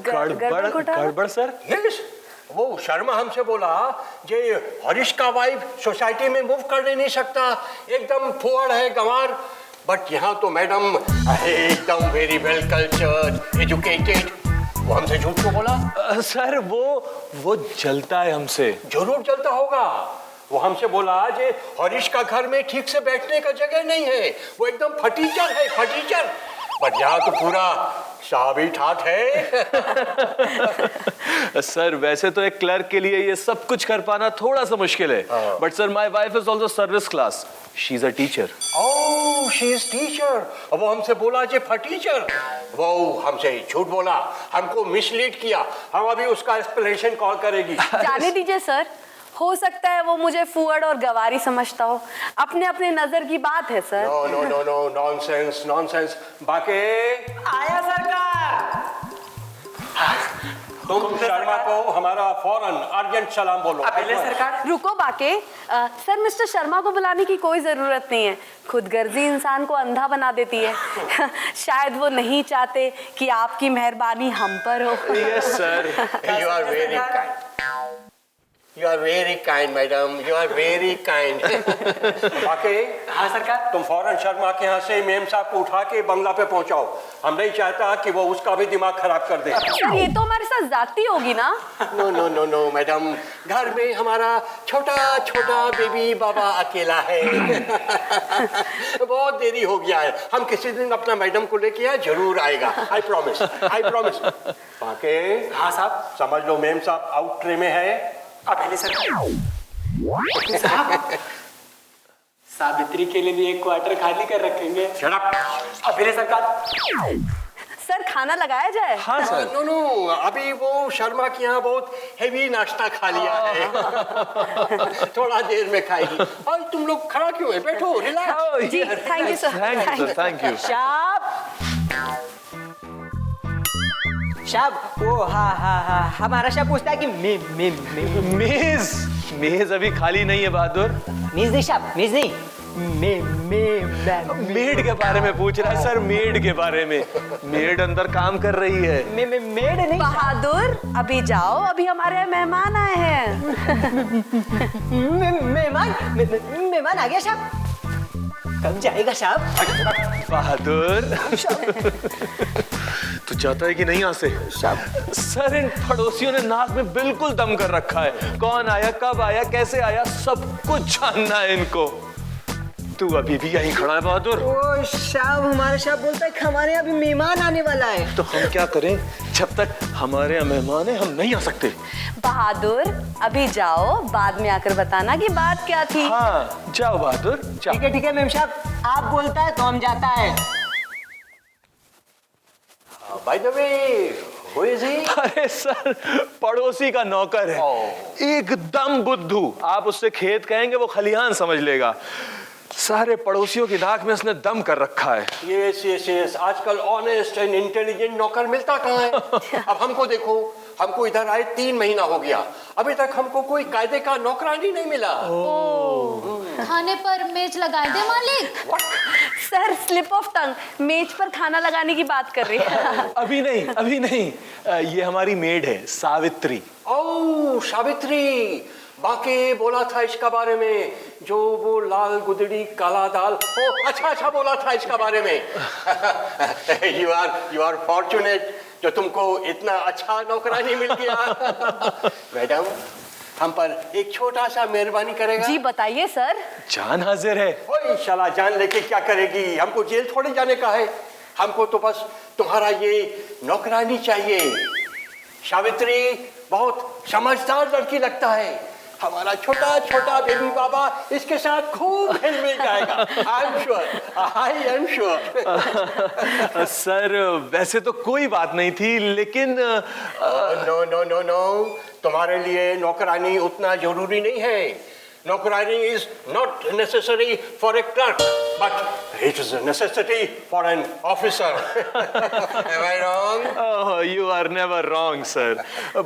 गड़बड़ सर? यस, वो शर्मा हमसे बोला जे हरीश का वाइफ सोसाइटी में मूव कर नहीं सकता, एकदम फुअर है, गंवार। बट यहाँ तो मैडम एकदम वेरी वेल कल्चर्ड, एजुकेटेड। वो हमसे झूठ क्यों बोला? सर वो जलता है हमसे। जरूर जलता होगा। वो हमसे बोला जे हरीश का घर में ठीक से बैठने का जगह नहीं है, वो एकदम फटीचर है, फटीचर। बट यहाँ तो पूरा शाबी ठाट है। सर वैसे तो एक क्लर्क के लिए ये सब कुछ कर पाना थोड़ा सा मुश्किल है। But sir my wife is also service class, she is a teacher. Oh she is teacher. वो हमसे बोला जे फटीचर, वो हमसे झूठ बोला, हमको मिसलीड किया। हम अभी उसका एक्सप्लेनेशन कॉल करेगी। जाने दीजिए सर, हो सकता है वो मुझे फुअड़ और गवारी समझता हो। अपने अपने नजर की बात है sir. No no no no, nonsense nonsense. बाके आया सरकार। तुम शर्मा को हमारा फौरन अर्जेंट सलाम बोलो। अभी सरकार। रुको बाके, सर मिस्टर शर्मा को बुलाने की कोई जरूरत नहीं है। खुदगर्जी इंसान को अंधा बना देती है। शायद वो नहीं चाहते कि आपकी मेहरबानी हम पर हो। Yes sir. You are very kind. You are very kind, madam. You are very kind. बाकी हाँ सरकार। तुम फौरन शर्मा के यहाँ से मेम साहब को उठा के बंगला पे पहुँचाओ। हम नहीं चाहता कि वो उसका भी दिमाग खराब कर दे। सर ये तो हमारे साथ जाती होगी ना। No no no no madam, घर में हमारा छोटा छोटा बेबी बाबा अकेला है। बहुत देरी हो गया है, हम किसी दिन अपना मैडम को लेके आए, जरूर आएगा। I promise, I promise. बाकी हाँ साहब। समझ लो मेम साहब आउट ट्रे में है। अभी सरकार। सावित्री के लिए भी एक क्वार्टर खाली कर रखेंगे। Shut up. अभी सरकार। सर खाना लगाया जाए? हाँ सर। नो नो, अभी वो शर्मा के यहाँ बहुत हेवी नाश्ता खा लिया है। थोड़ा देर में खाएगी। और तुम लोग खड़ा क्यों है? बैठो, रिलैक्स। जी thank you sir. Thank you. शाबाश। साहब वो हाँ हमारा साहब पूछता है कि मेज अभी खाली नहीं है बहादुर। मेज नहीं साहब, मेज नहीं, मेड के बारे में पूछ रहा है सर, मेड के बारे में। मेड अंदर काम कर रही है। मेड नहीं बहादुर अभी जाओ, अभी हमारे यहाँ मेहमान आए हैं। मेहमान आ गया साहब, कब जाएगा साहब? बहादुर तू चाहता है कि नहीं यहाँ से? सर इन पड़ोसियों ने नाक में बिल्कुल दम कर रखा है। कौन आया, कब आया, कैसे आया, सब कुछ जानना है इनको। तू अभी भी यहीं खड़ा है बहादुर? ओ साहब हमारे साहब बोलता है कि हमारे यहाँ भी मेहमान आने वाला है। तो हम क्या करें? जब तक हमारे यहाँ मेहमान है हम नहीं आ सकते। बहादुर अभी जाओ, बाद में आकर बताना कि बात क्या थी। हाँ जाओ बहादुर जाओ। ठीक है मेम साहब, आप बोलता है तो हम जाता है। By the way, who is he? अरे सर पड़ोसी का नौकर है, एकदम बुद्धू। आप उससे खेत कहेंगे वो खलिहान समझ लेगा। सारे पड़ोसियों की नाक में उसने दम कर रखा है। यस आजकल ऑनेस्ट एंड इंटेलिजेंट नौकर मिलता कहाँ है? अब हमको देखो, हमको इधर आए 3 महीना हो गया, अभी तक हमको कोई कायदे का नौकरानी नहीं मिला। खाने पर मेज लगाए दे मालिक। सर स्लिप ऑफ टंग, मेज पर खाना लगाने की बात कर रही है। अभी नहीं, ये हमारी मेड है सावित्री। ओह सावित्री, बाकी बोला था इसका बारे में, जो वो लाल गुदड़ी काला दाल। ओ अच्छा बोला था इसका बारे में। यू आर फॉर्चुनेट जो तुमको इतना अच्छा नौकरानी मिल गया। मैडम हम पर एक छोटा सा मेहरबानी करेगा? जी बताइए सर। जान हाजिर है। ओए शाला जान लेके क्या करेगी? हमको जेल थोड़े जाने का है, हमको तो बस तुम्हारा ये नौकरानी चाहिए। सावित्री बहुत समझदार लड़की लगता है, हमारा छोटा बेबी बाबा इसके साथ खूब हिल मिल जाएगा। I am sure. सर वैसे तो कोई बात नहीं थी, लेकिन नो, तुम्हारे लिए नौकरानी उतना जरूरी नहीं है। नौकरानी is not necessary for a clerk, but it is a necessity for an officer. Am I wrong? Oh, you are never wrong, sir.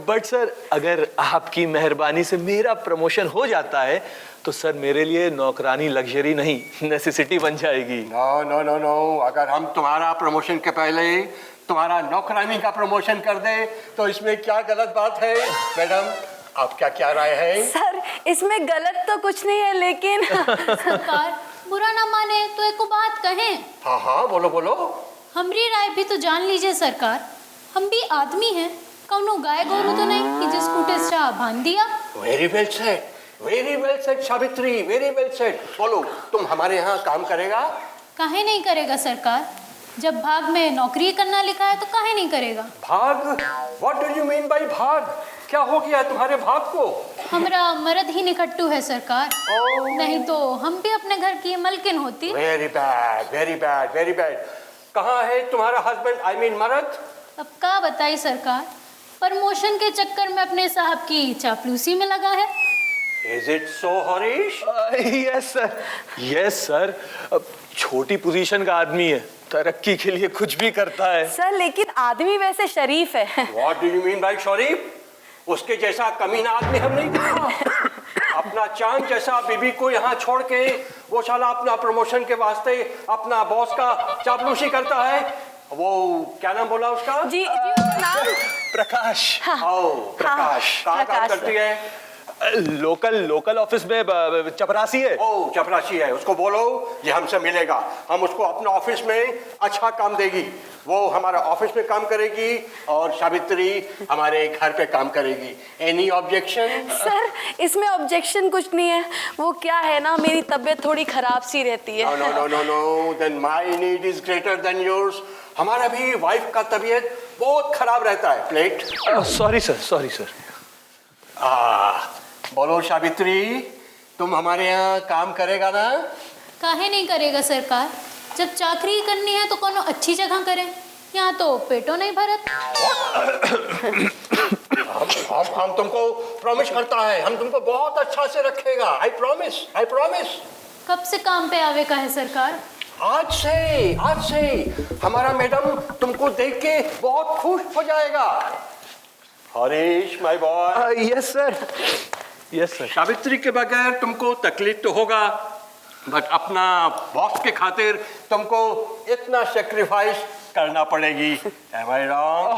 But sir अगर आपकी मेहरबानी से मेरा प्रमोशन हो जाता है तो सर मेरे लिए नौकरानी लग्जरी नहीं नेसेसिटी बन जाएगी। नो, अगर हम तुम्हारा प्रमोशन के पहले तुम्हारा नौकरानी का प्रमोशन कर दे तो इसमें क्या गलत बात है? मैडम आप क्या राय है? सर इसमें गलत तो कुछ नहीं है, लेकिन सरकार बुरा ना माने तो एक बात कहें। हाँ बोलो। हमारी राय भी तो जान लीजिए सरकार, हम भी आदमी हैं, कौनो गाय गोरू तो नहीं कि जिस कूटे चाह बांध दिया। Very well said Savitri, very well said. बोलो तुम हमारे यहाँ काम करेगा? काहे नहीं करेगा सरकार, जब भाग में नौकरी करना लिखा है तो काहे नहीं करेगा। भाग? What do you mean bye भाग? क्या हो गया तुम्हारे भाग को? हमारा मर्द ही निकट्टू है सरकार, नहीं तो हम भी अपने घर की मलकिन होती। Very bad. कहाँ है तुम्हारा हस्बैंड, आई मीन मर्द? अब क्या बताई सरकार, प्रमोशन के चक्कर में अपने साहब की चापलूसी में लगा है। Is it so, Harish? Yes sir, छोटी पोजीशन का आदमी है, तरक्की के लिए कुछ भी करता है। सर लेकिन आदमी वैसे शरीफ है। What do you mean by शरीफ? उसके जैसा कमीना आदमी हम नहीं देखा। अपना चांद जैसा बीबी को यहाँ छोड़ के वो साला अपना प्रमोशन के वास्ते अपना बॉस का चापलूसी करता है। वो क्या नाम बोला उसका? जी नाम प्रकाश। प्रकाश कहाँ काम करती है? लोकल ऑफिस में चपरासी है। चपरासी है, उसको बोलो ये हमसे मिलेगा, हम उसको अपना ऑफिस में अच्छा काम देगी। वो हमारा ऑफिस में काम करेगी और सावित्री हमारे घर पे काम करेगी। Any objection? सर इसमें ऑब्जेक्शन कुछ नहीं है, वो क्या है ना मेरी तबीयत थोड़ी खराब सी रहती है। No, then my need is greater than yours. हमारा भी वाइफ का तबीयत बहुत खराब रहता है। प्लेट। Sorry sir. बोलो सावित्री, तुम हमारे यहाँ काम करेगा ना? काहे नहीं करेगा सरकार, जब चाकरी करनी है तो कोनो अच्छी जगह करें, यहाँ तो पेटो नहीं भरत। हम तुमको प्रॉमिस करता है, हम तुमको बहुत अच्छा से रखेगा। I promise. कब से काम पे आवे का है सरकार? आज से हमारा मैडम तुमको देख के बहुत खुश हो जाएगा। Harish my boy. Yes sir, yes sir. Savitri के बगैर तुमको तकलीफ तो होगा, बट अपना बॉस के खातिर तुमको इतना सेक्रीफाइस करना पड़ेगी। Am I wrong?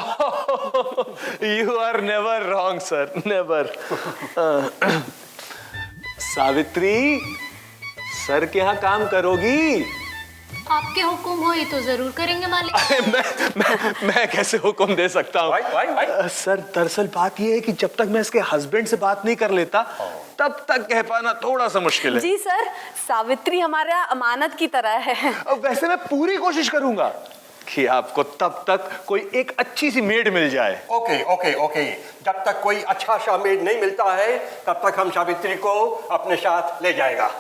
You are never wrong, sir. Never. Savitri, sir के यहाँ काम करोगी? आपके हुक्म हो ये तो जरूर करेंगे मालिक। अरे मैं कैसे हुक्म दे सकता हूँ? सर दरअसल बात ये है कि जब तक मैं इसके हस्बैंड से बात नहीं कर लेता तब तक कह पाना थोड़ा सा मुश्किल है। जी सर, सावित्री हमारा अमानत की तरह है। वैसे मैं पूरी कोशिश करूंगा कि आपको तब तक कोई एक अच्छी सी मेड मिल जाए। ओके। जब तक कोई अच्छा सा मेड नहीं मिलता है तब तक हम सावित्री को अपने साथ ले जाएगा।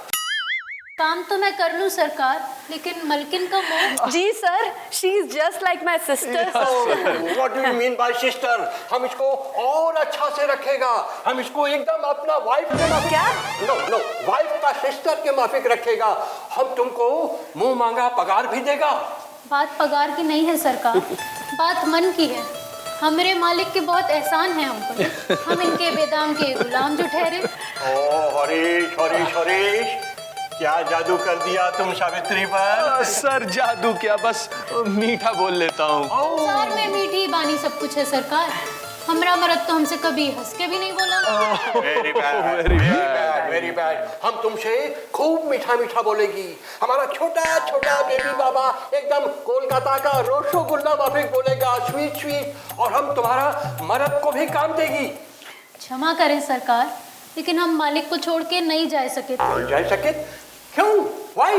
काम तो मैं कर लूं सरकार, लेकिन मलकिन का मोह। जी sir, she is just like my sister. What do you mean by sister? हम इसको और अच्छा से रखेगा, हम इसको एकदम अपना वाइफ के माफिक। क्या? नो, वाइफ का सिस्टर के माफिक रखेगा। हम तुमको मुंह मांगा पगार भी देगा। बात पगार की नहीं है सरकार, बात मन की है। हमारे मालिक के बहुत एहसान है हम पर, हम इनके बेदाम के गुलाम जो ठहरे। ओ हरीश, क्या जादू कर दिया तुम सावित्री पर? सर जादू क्या, बस मीठा बोल लेता हूँ। संसार में मीठी बानी सब कुछ है सरकार। हमरा मर्द तो हमसे कभी हंस के भी नहीं बोला। Very bad. हम तुमसे खूब मीठा बोलेगी। हमारा छोटा बेबी बाबा एकदम कोलकाता का रसगुल्ला माफिक बोलेगा, स्वीट। और हम तुम्हारा मर्द को भी काम देगी। क्षमा करें सरकार, लेकिन हम मालिक को छोड़ के नहीं जा सके। क्यों? Why?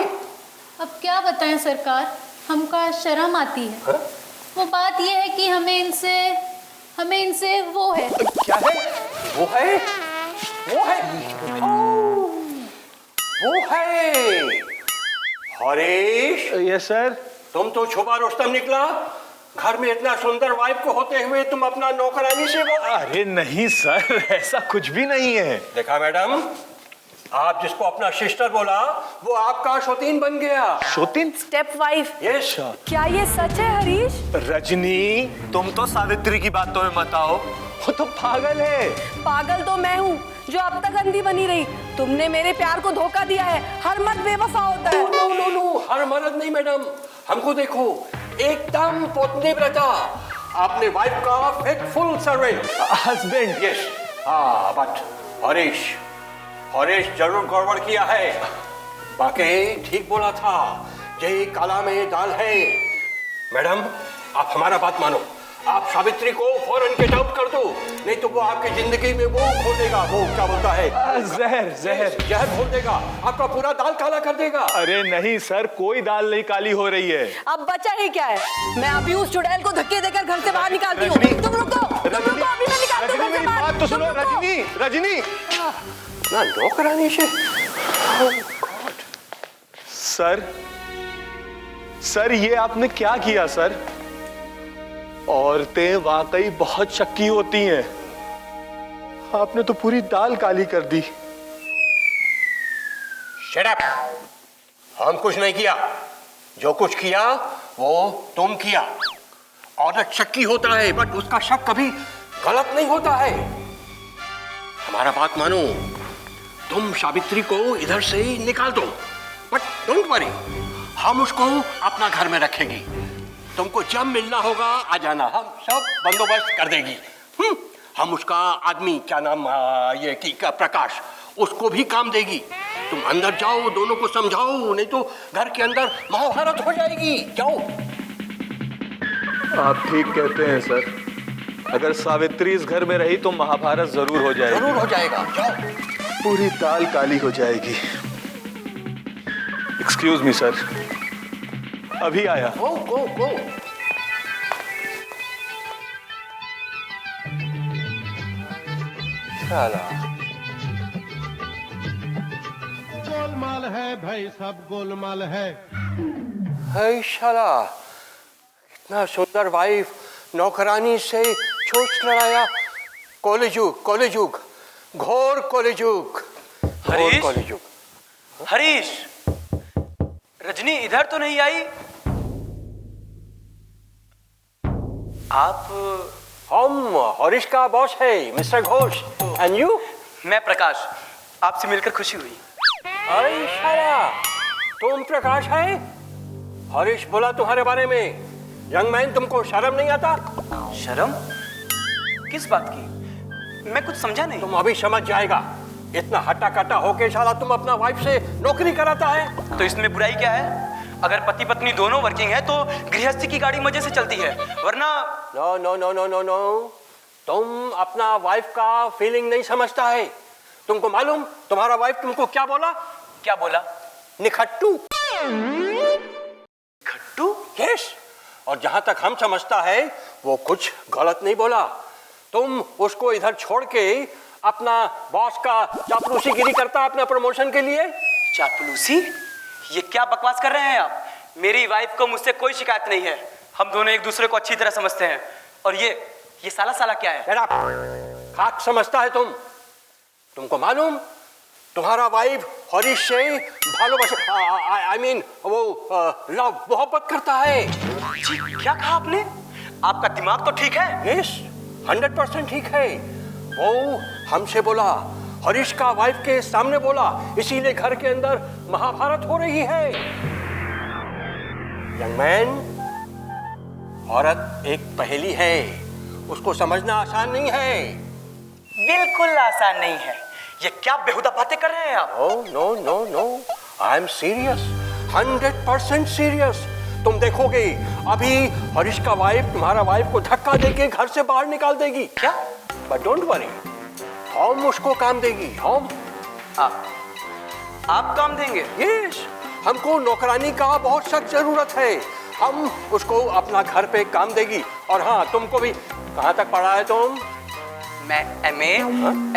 अब क्या बताएं सरकार, हमका शर्म आती है। वो बात ये है कि हमें इनसे वो है। क्या है? वो है। हरीश। Yes sir. तुम तो छुपा रुस्तम निकला। घर में इतना सुंदर वाइफ को होते हुए तुम अपना नौकरानी से बोल। अरे नहीं सर, ऐसा कुछ भी नहीं है। देखा मैडम, आप जिसको अपना सिस्टर बोला वो आपका शौतीन बन गया। शौतीन? Step wife. यस। क्या ये सच है हरीश? रजनी, तुम तो सावित्री की बातों में मत आओ, वो तो पागल है। पागल तो मैं हूँ जो अब तक अंधी बनी रही। तुमने मेरे प्यार को धोखा दिया है। हर मर्द बेवफा होता है। नो, हर मर्द नहीं मैडम। हमको देखो, एकदम पत्नीव्रता। आपने वाइफ का फेथफुल सर्वेंट, हस्बैंड। यस। हाँ, बट हरीश जरूर गड़बड़ किया है। बाकी ठीक बोला था, यही काला में दाल है। मैडम, आप हमारा बात मानो। आप सावित्री को फौरन गेट आउट कर दो, नहीं तो वो आपकी जिंदगी में वो खोल देगा। वो क्या बोलता है? जहर खोल देगा, आपका पूरा दाल काला कर देगा। अरे नहीं सर, कोई दाल नहीं काली हो रही है। अब बचा ही क्या है? मैं अभी उस चुड़ैल को धक्के देकर घर से बाहर निकालती हूँ। तुम रुको, अभी मैं निकालती हूँ घर से बाहर। बात तो सुनो रजनी। ना नौकरानी से। सर ये आपने क्या किया सर? औरतें वाकई बहुत शक्की होती हैं। आपने तो पूरी दाल काली कर दी। Shut up. हम कुछ नहीं किया, जो कुछ किया वो तुम किया। औरत शक्की होता है, बट उसका शक कभी गलत नहीं होता है। हमारा बात मानो, तुम सावित्री को इधर से निकाल दो, बट डोंट वरी, हम उसको अपना घर में रखेंगे। तुमको जब मिलना होगा आ जाना, हम सब बंदोबस्त कर देगी। हम उसका आदमी, क्या नाम ये की का प्रकाश, उसको भी काम देगी। तुम अंदर जाओ, दोनों को समझाओ, नहीं तो घर के अंदर महाभारत हो जाएगी। जाओ। आप ठीक कहते हैं सर, अगर सावित्री इस घर में रही तो महाभारत जरूर हो जाएगा। जरूर हो जाएगा। जाओ। पूरी दाल काली हो जाएगी। एक्सक्यूज मी सर, अभी आया। गो। गोलमाल है भाई, सब गोलमाल है। शाला, इतना सुंदर वाइफ नौकरानी से चोच लड़ाया। कॉलेजुग, घोर कॉलेजुग। हरीश, रजनी इधर तो नहीं आई। आप? हम हरीश का बॉस है, मिस्टर घोष। And you? मैं प्रकाश। आपसे मिलकर खुशी हुई। अरे शाला, तुम प्रकाश है? हरीश बोला तुम्हारे बारे में। यंग मैन, तुमको शर्म नहीं आता? शर्म? किस बात की? मैं कुछ समझा नहीं। तुम अभी समझ जाएगा। इतना हट्टा कट्टा होके शाला तुम अपना वाइफ से नौकरी कराता है। तो इसमें बुराई क्या है? अगर पति पत्नी दोनों वर्किंग है तो गृहस्थी की गाड़ी मजे से चलती है, वरना। No no no no no no, तुम अपना वाइफ का फीलिंग नहीं समझता है। तुमको मालूम तुम्हारा वाइफ तुमको क्या बोला? क्या बोला? निखट्टू। खट्टू? यस। और जहां तक हम समझता है वो कुछ गलत नहीं बोला। तुम उसको इधर छोड़ के अपना बॉस का चापलूसीगिरी करता अपना प्रमोशन के लिए। चापलूसी? ये क्या बकवास कर रहे हैं आप? मेरी वाइफ को मुझसे कोई शिकायत नहीं है। हम दोनों एक दूसरे को अच्छी तरह समझते हैं। और ये साला क्या है? खाक समझता है तुमको मालूम तुम्हारा वाइफ हरीश से भालोबासा, आई मीन वो लव मोहब्बत करता है। जी, क्या कहा आपने? आपका दिमाग तो ठीक है? यस, 100% ठीक है। वो हमसे बोला, हरीश का वाइफ के सामने बोला, इसीलिए घर के अंदर महाभारत हो रही है। यंग मैन, औरत एक पहेली है, उसको समझना आसान नहीं है। बिल्कुल आसान नहीं है। ये क्या बेहुदा बातें कर रहे हैं आप? No no no, I am serious, 100% serious. तुम देखोगे अभी हरीश का वाइफ तुम्हारा वाइफ को धक्का देके घर से बाहर निकाल देगी। क्या? बट डोंट वरी, हम उसको काम देगी। हम आप काम देंगे? यस, हमको नौकरानी का बहुत सख्त जरूरत है। हम उसको अपना घर पे काम देगी। और हाँ, तुमको भी। कहाँ तक पढ़ा है तुम? मैं MA,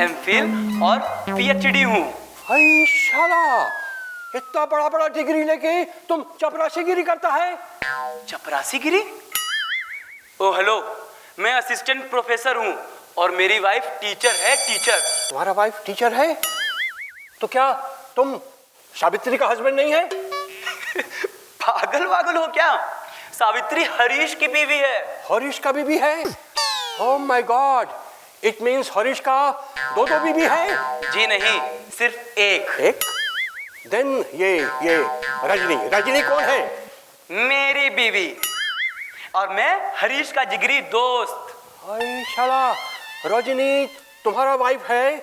MPhil और PhD हूँ। हाय शाला, इतना बड़ा बड़ा डिग्री लेके तुम चपरासीगिरी करता है? चपरासीगिरी? ओ हेलो, मैं असिस्टेंट प्रोफेसर हूँ और मेरी वाइफ टीचर है। टीचर? तुम्हारा वाइफ टीचर है? तो क्या तुम सावित्री का हस्बैंड नहीं है? पागल वागल हो क्या? सावित्री हरीश की बीवी है। हरीश का बीवी है? Oh my God, it means Harish का दो बीवी है? जी नहीं, सिर्फ एक। एक? देन ये रजनी कौन है? मेरी बीवी। और मैं हरीश का जिगरी दोस्त। अरे शाला, रजनी तुम्हारा वाइफ है,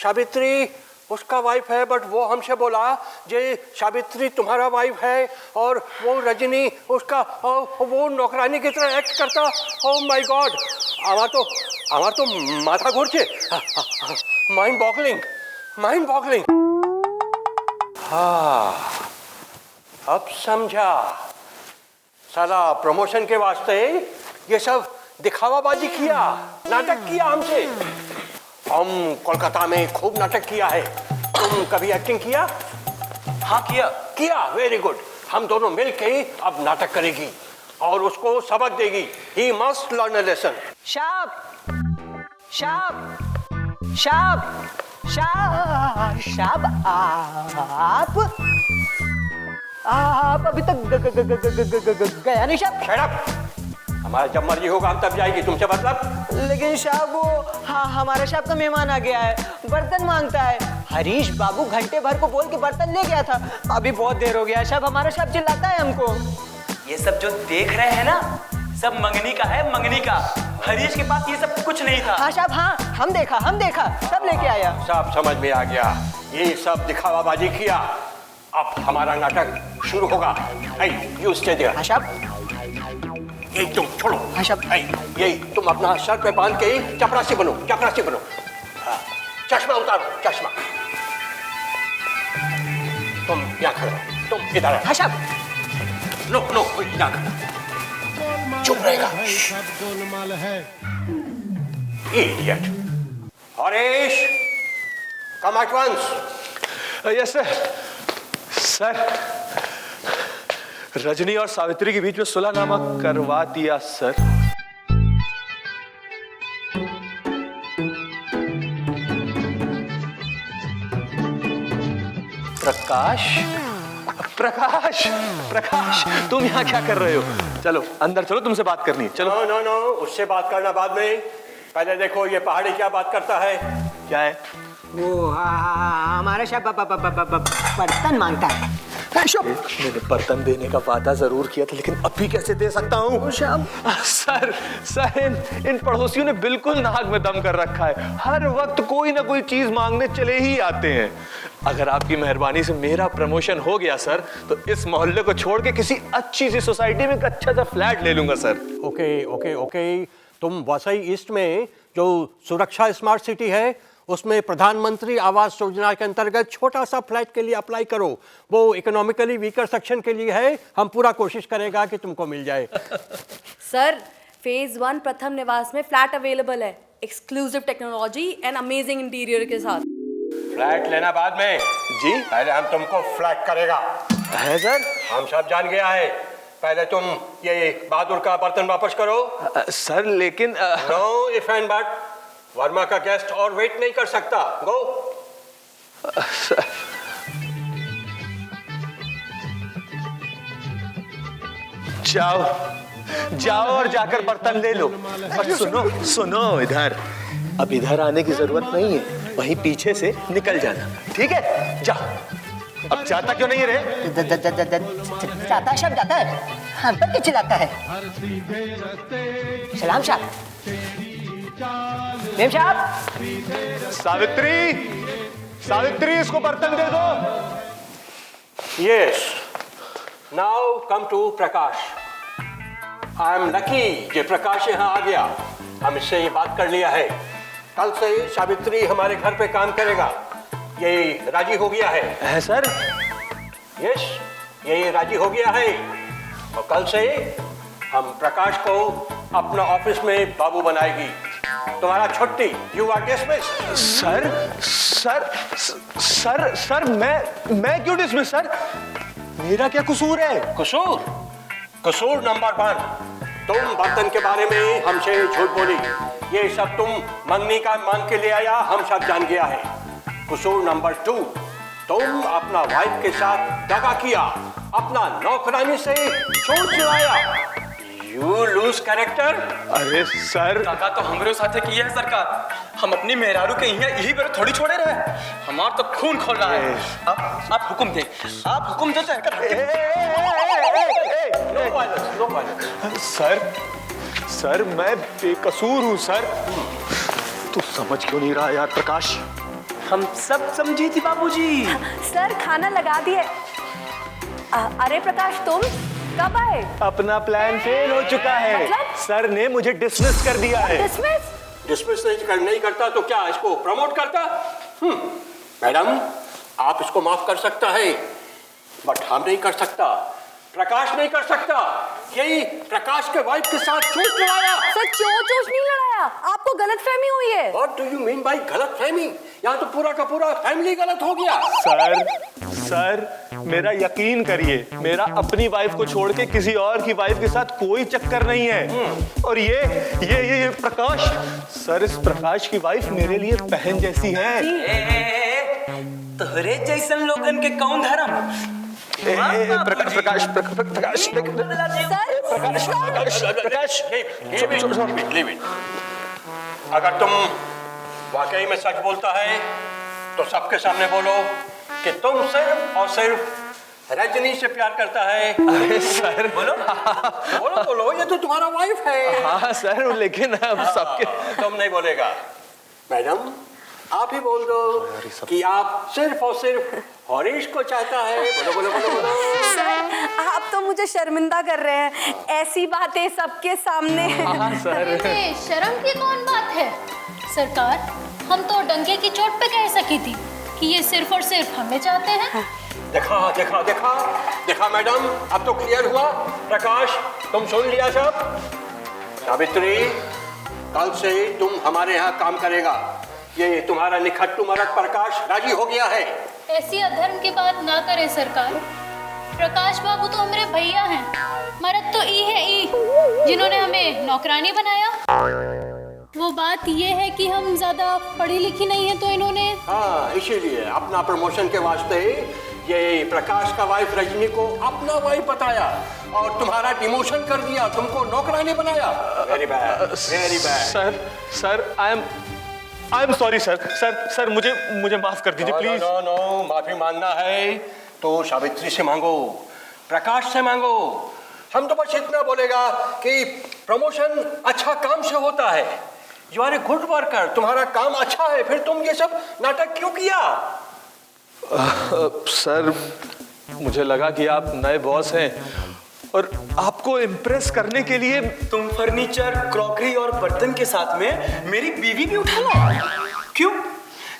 सावित्री उसका वाइफ है। बट वो हमसे बोला जे सावित्री तुम्हारा वाइफ है और वो रजनी उसका, वो नौकरानी की तरह एक्ट करता। ओह माय गॉड, আমার তো মাথা ঘুরছে। Mind boggling. हाँ, अब समझा। साला प्रमोशन के वास्ते ये सब दिखावाबाजी किया, नाटक किया हमसे। हम कोलकाता में खूब नाटक किया है। तुम कभी एक्टिंग किया? हाँ किया। Very good. हम दोनों मिलके अब नाटक करेगी और उसको सबक देगी। He must learn a lesson. शाप आप अभी तक गया नहीं शाप? Shut up. हमारा जब मर्जी होगा हम तब जाएगी, तुमसे मतलब? लेकिन शाप वो, हाँ, हमारा शाप का मेहमान आ गया है, बर्तन मांगता है। हरीश बाबू घंटे भर को बोल के बर्तन ले गया था, अभी बहुत देर हो गया। शाप हमारा शाप चिल्लाता है हमको। ये सब जो देख रहे हैं ना, सब मंगनी का है, मंगनी का। हरीश के पास ये सब कुछ नहीं था। हाँ शाप, हाँ, हम देखा, सब लेके आया। सब समझ में आ गया। ये सब दिखावाबाजी किया। अब हमारा नाटक शुरू होगा। You stay there. हाँ शाप। ये तुम छोड़ो। हाँ शाप। ये तुम अपना सर पे बांध के चपरासी बनो। हाँ, चश्मा उतारो, चश्मा। तुम यहाँ खड़े हो, तुम इधर। हाँ शाप। नो यहाँ खड़े। चुप रहेगा। Idiot. Harish, come at once. Yes sir. Rajni और सावित्री के बीच में सुलहनामा करवा दिया सर। प्रकाश, अब प्रकाश, प्रकाश, तुम यहाँ क्या कर रहे हो? चलो अंदर चलो, तुमसे बात करनी है। चलो। नो नो नो, उससे बात करना बाद में। पहले देखो ये पहाड़ी क्या बात करता है। क्या है? वो हमारा शायद बर्तन मांगता है। मैंने बर्तन देने का वादा जरूर किया था, लेकिन अभी कैसे दे सकता हूँ? सर, इन पड़ोसियों ने बिल्कुल नाक में दम कर रखा है। हर वक्त कोई ना कोई चीज मांगने चले ही आते हैं। अगर आपकी मेहरबानी से मेरा प्रमोशन हो गया सर, तो इस मोहल्ले को छोड़ के किसी अच्छी सी सोसाइटी में एक अच्छा सा फ्लैट ले लूंगा सर। ओके ओके ओके, तुम वसई ईस्ट में जो सुरक्षा स्मार्ट सिटी है उसमें प्रधानमंत्री आवास योजना के अंतर्गत छोटा सा फ्लैट के लिए अप्लाई करो। वो इकोनॉमिकली वीकर सेक्शन के लिए है। हम पूरा कोशिश करेगा कि तुमको मिल जाए। सर, फेज 1 प्रथम निवास में फ्लैट अवेलेबल है, exclusive technology and amazing interior के साथ। फ्लैट लेना बाद में जी, पहले हम तुमको फ्लैट करेगा। है सर? हम सब जान गया है। पहले तुम ये बहादुर का बर्तन वापस करो। सर लेकिन know if and but, Verma का गेस्ट और वेट नहीं कर सकता। गो। जाओ जाओ और जाकर बर्तन ले लो। और सुनो इधर, अब इधर आने की जरूरत नहीं है, वहीं पीछे से निकल जाना, ठीक है? जाओ। अब जाता क्यों नहीं रे? जाता शब्द जाता है, हम पर क्या चिल्लाता है? सलाम साहब। मेम साहब। सावित्री, इसको बर्तन दे दो। Yes, now come to Prakash. I am lucky ये प्रकाश यहाँ आ गया। हम इससे ये बात कर लिया है, कल से सावित्री हमारे घर पे काम करेगा। ये राजी हो गया है सर? यस, ये राजी हो गया है। और कल से हम प्रकाश को अपना ऑफिस में बाबू बनाएगी। तुम्हारा छुट्टी, यू आर डिसमिस्ड। सर, मैं क्यों डिसमिस सर? मेरा क्या कसूर है? कसूर नंबर 1, तुम बर्तन के बारे में हमसे झूठ बोली। ये सब तुम मंगनी का मांग के ले आया, हम सब जान गया है। कसूर नंबर 2, तुम अपना वाइफ के साथ दगा किया, अपना नौकरानी से चोट चलाया। You lose character? अरे सर, दगा तो हमरे साथे की है सरकार। हम अपनी मेहरारू के यही पर थोड़ी छोड़े रहे, हमारा तो खून खोल रहा है। आप हुक्म दें, आप हुक्म दो तो नो वायलेंस। सर मैं बेकसूर हूँ सर। तू समझ क्यों नहीं रहा यार प्रकाश? हम सब समझी थी बाबूजी। सर, खाना लगा दिए। अरे प्रकाश, तुम कब आए? अपना प्लान फेल हो चुका है। मतलब? सर ने मुझे डिसमिस कर दिया है। डिसमिस नहीं करता तो क्या इसको प्रमोट करता? मैडम, आप इसको माफ कर सकता है, बट हम नहीं कर सकता, प्रकाश नहीं कर सकता। यही प्रकाश के वाइफ के साथ चोट लड़ाया। सर, चोट नहीं लड़ाया, आपको गलतफहमी हुई है। What do you mean by गलतफहमी? यहाँ तो पूरा का पूरा फैमिली गलत हो गया। सर मेरा यकीन करिए, मेरा अपनी वाइफ को छोड़ के किसी और की वाइफ के साथ कोई चक्कर नहीं है। और ये प्रकाश, सर इस प्रकाश की वाइफ मेरे लिए बहन जैसी है। तोहरे जैसन लोगन के कौन धर्म? प्रकाश, अगर तुम वाकई में सच बोलता है तो सबके सामने बोलो कि तुम सिर्फ और सिर्फ रजनी से प्यार करता है। अरे सर बोलो, ये तो तुम्हारा वाइफ है। हाँ सर, लेकिन अब सबके तुम नहीं बोलेगा। मैडम, आप ही बोल दो कि आप सिर्फ और सिर्फ हरीश को चाहता है। बोलो। सर, आप तो मुझे शर्मिंदा कर रहे हैं, ऐसी बातें सबके सामने। हाँ सर, शर्म की कौन बात है सरकार? हम तो डंके की चोट पे कह सकी थी कि ये सिर्फ और सिर्फ हमें चाहते हैं। देखा मैडम, अब तो क्लियर हुआ। प्रकाश, तुम सुन लिया सब? सावित्री, कल से तुम हमारे यहाँ काम करेगा। ये तुम्हारा निखट्टू मरद प्रकाश राजी हो गया है। ऐसी अधर्म की बात ना करें सरकार। प्रकाश बाबू तो हमारे भैया हैं, मरद तो ई है ई, जिन्होंने हमें नौकरानी बनाया। वो बात ये है कि हम ज्यादा पढ़ी लिखी नहीं है, तो इन्होंने हाँ, इसीलिए अपना प्रमोशन के वास्ते ये प्रकाश का वाइफ रजनी को अपना वाइफ बताया और तुम्हारा डिमोशन कर दिया, तुमको नौकरानी बनाया। Very bad, very bad. Sir I am sorry sir मुझे माफ कर दीजिए प्लीज। नो, माफी मांगना है तो सावित्री से मांगो, प्रकाश से मांगो। हम तो बस इतना बोलेगा कि प्रमोशन अच्छा काम से होता है। You are a good worker, तुम्हारा काम अच्छा है, फिर तुम ये सब नाटक क्यों किया? सर मुझे लगा कि आप नए बॉस हैं और आपको इम्प्रेस करने के लिए तुम फर्नीचर, क्रॉकरी और बर्तन के साथ में मेरी बीवी भी उठा लो। क्यों?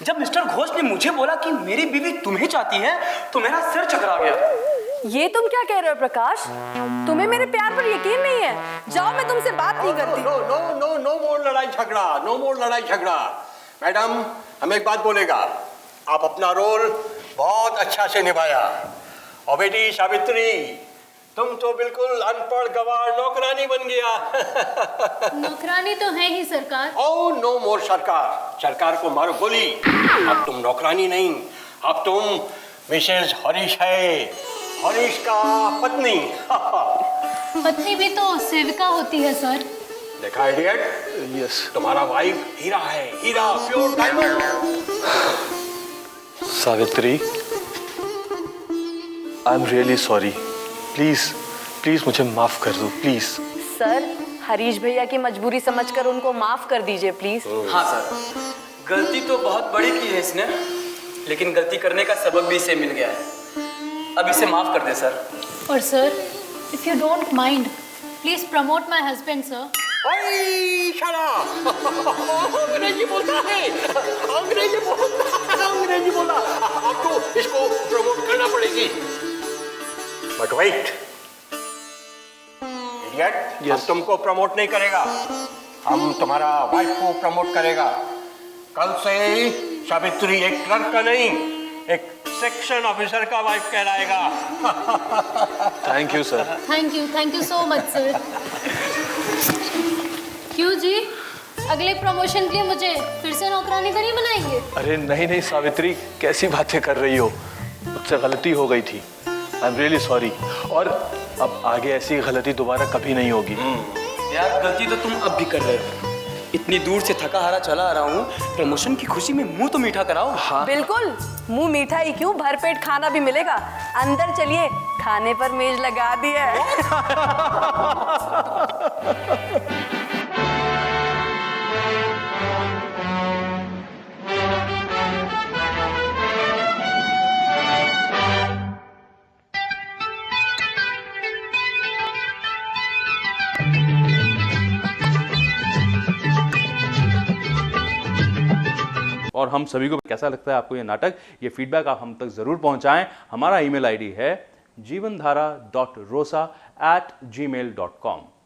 जब मिस्टर घोष ने मुझे बोला कि मेरी बीवी तुम्हें चाहती है तो मेरा सिर चकरा गया। ये तुम क्या कह रहे हो प्रकाश? तुम्हें मेरे प्यार पर यकीन नहीं है? जाओ, मैं तुमसे बात नहीं करती। नो मोर लड़ाई झगड़ा, नो मोर लड़ाई झगड़ा। मैडम, हम एक बात बोलेगा, आप अपना रोल बहुत अच्छा से निभाया। और बेटी सावित्री, तुम तो बिल्कुल अनपढ़ गवार नौकरानी बन गया। नौकरानी तो है ही सरकार। ओ नो मोर सरकार, सरकार को मारो गोली। अब तुम नौकरानी नहीं, अब तुम मिसेस हरीश है, हरीश का पत्नी। पत्नी भी तो सेविका होती है सर। देखा इडियट? यस, तुम्हारा वाइफ हीरा है, हीरा, pure diamond. Savitri, I am really sorry. Please मुझे माफ कर दो प्लीज। सर, हरीश भैया की मजबूरी समझकर उनको माफ कर दीजिए प्लीज। हाँ सर, गलती तो बहुत बड़ी की है इसने, लेकिन गलती करने का सबक भी इसे मिल गया है। अब इसे माफ कर दे सर। और sir, if you don't mind, please promote my husband sir. अंग्रेजी बोलता है, अंग्रेजी बोला। अब तो इसको प्रमोट करना पड़ेगी। बट वेट इडियट, हम तुमको प्रमोट नहीं करेगा, हम तुम्हारा वाइफ को प्रमोट करेगा। कल से सावित्री एक क्लर्क का नहीं, एक सेक्शन ऑफिसर का वाइफ कहलाएगा। Thank you sir. Thank you so much sir. क्यों जी, अगले प्रमोशन के लिए मुझे फिर से नौकरानी तो नहीं बनाएंगे? अरे नहीं सावित्री, कैसी बातें कर रही हो? मुझसे गलती हो गई थी, आई एम रियली सॉरी। और अब आगे ऐसी गलती दोबारा कभी नहीं होगी। यार, गलती तो तुम अब भी कर रहे हो। इतनी दूर से थका हारा चला आ रहा हूँ, प्रमोशन की खुशी में मुंह तो मीठा कराओ। हाँ बिल्कुल, मुंह मीठा ही क्यों, भरपेट खाना भी मिलेगा। अंदर चलिए, खाने पर मेज लगा दिया है। और हम सभी को कैसा लगता है आपको ये नाटक? ये फीडबैक आप हम तक ज़रूर पहुंचाएं। हमारा ईमेल आईडी है jeevandhara.rosa@gmail.com।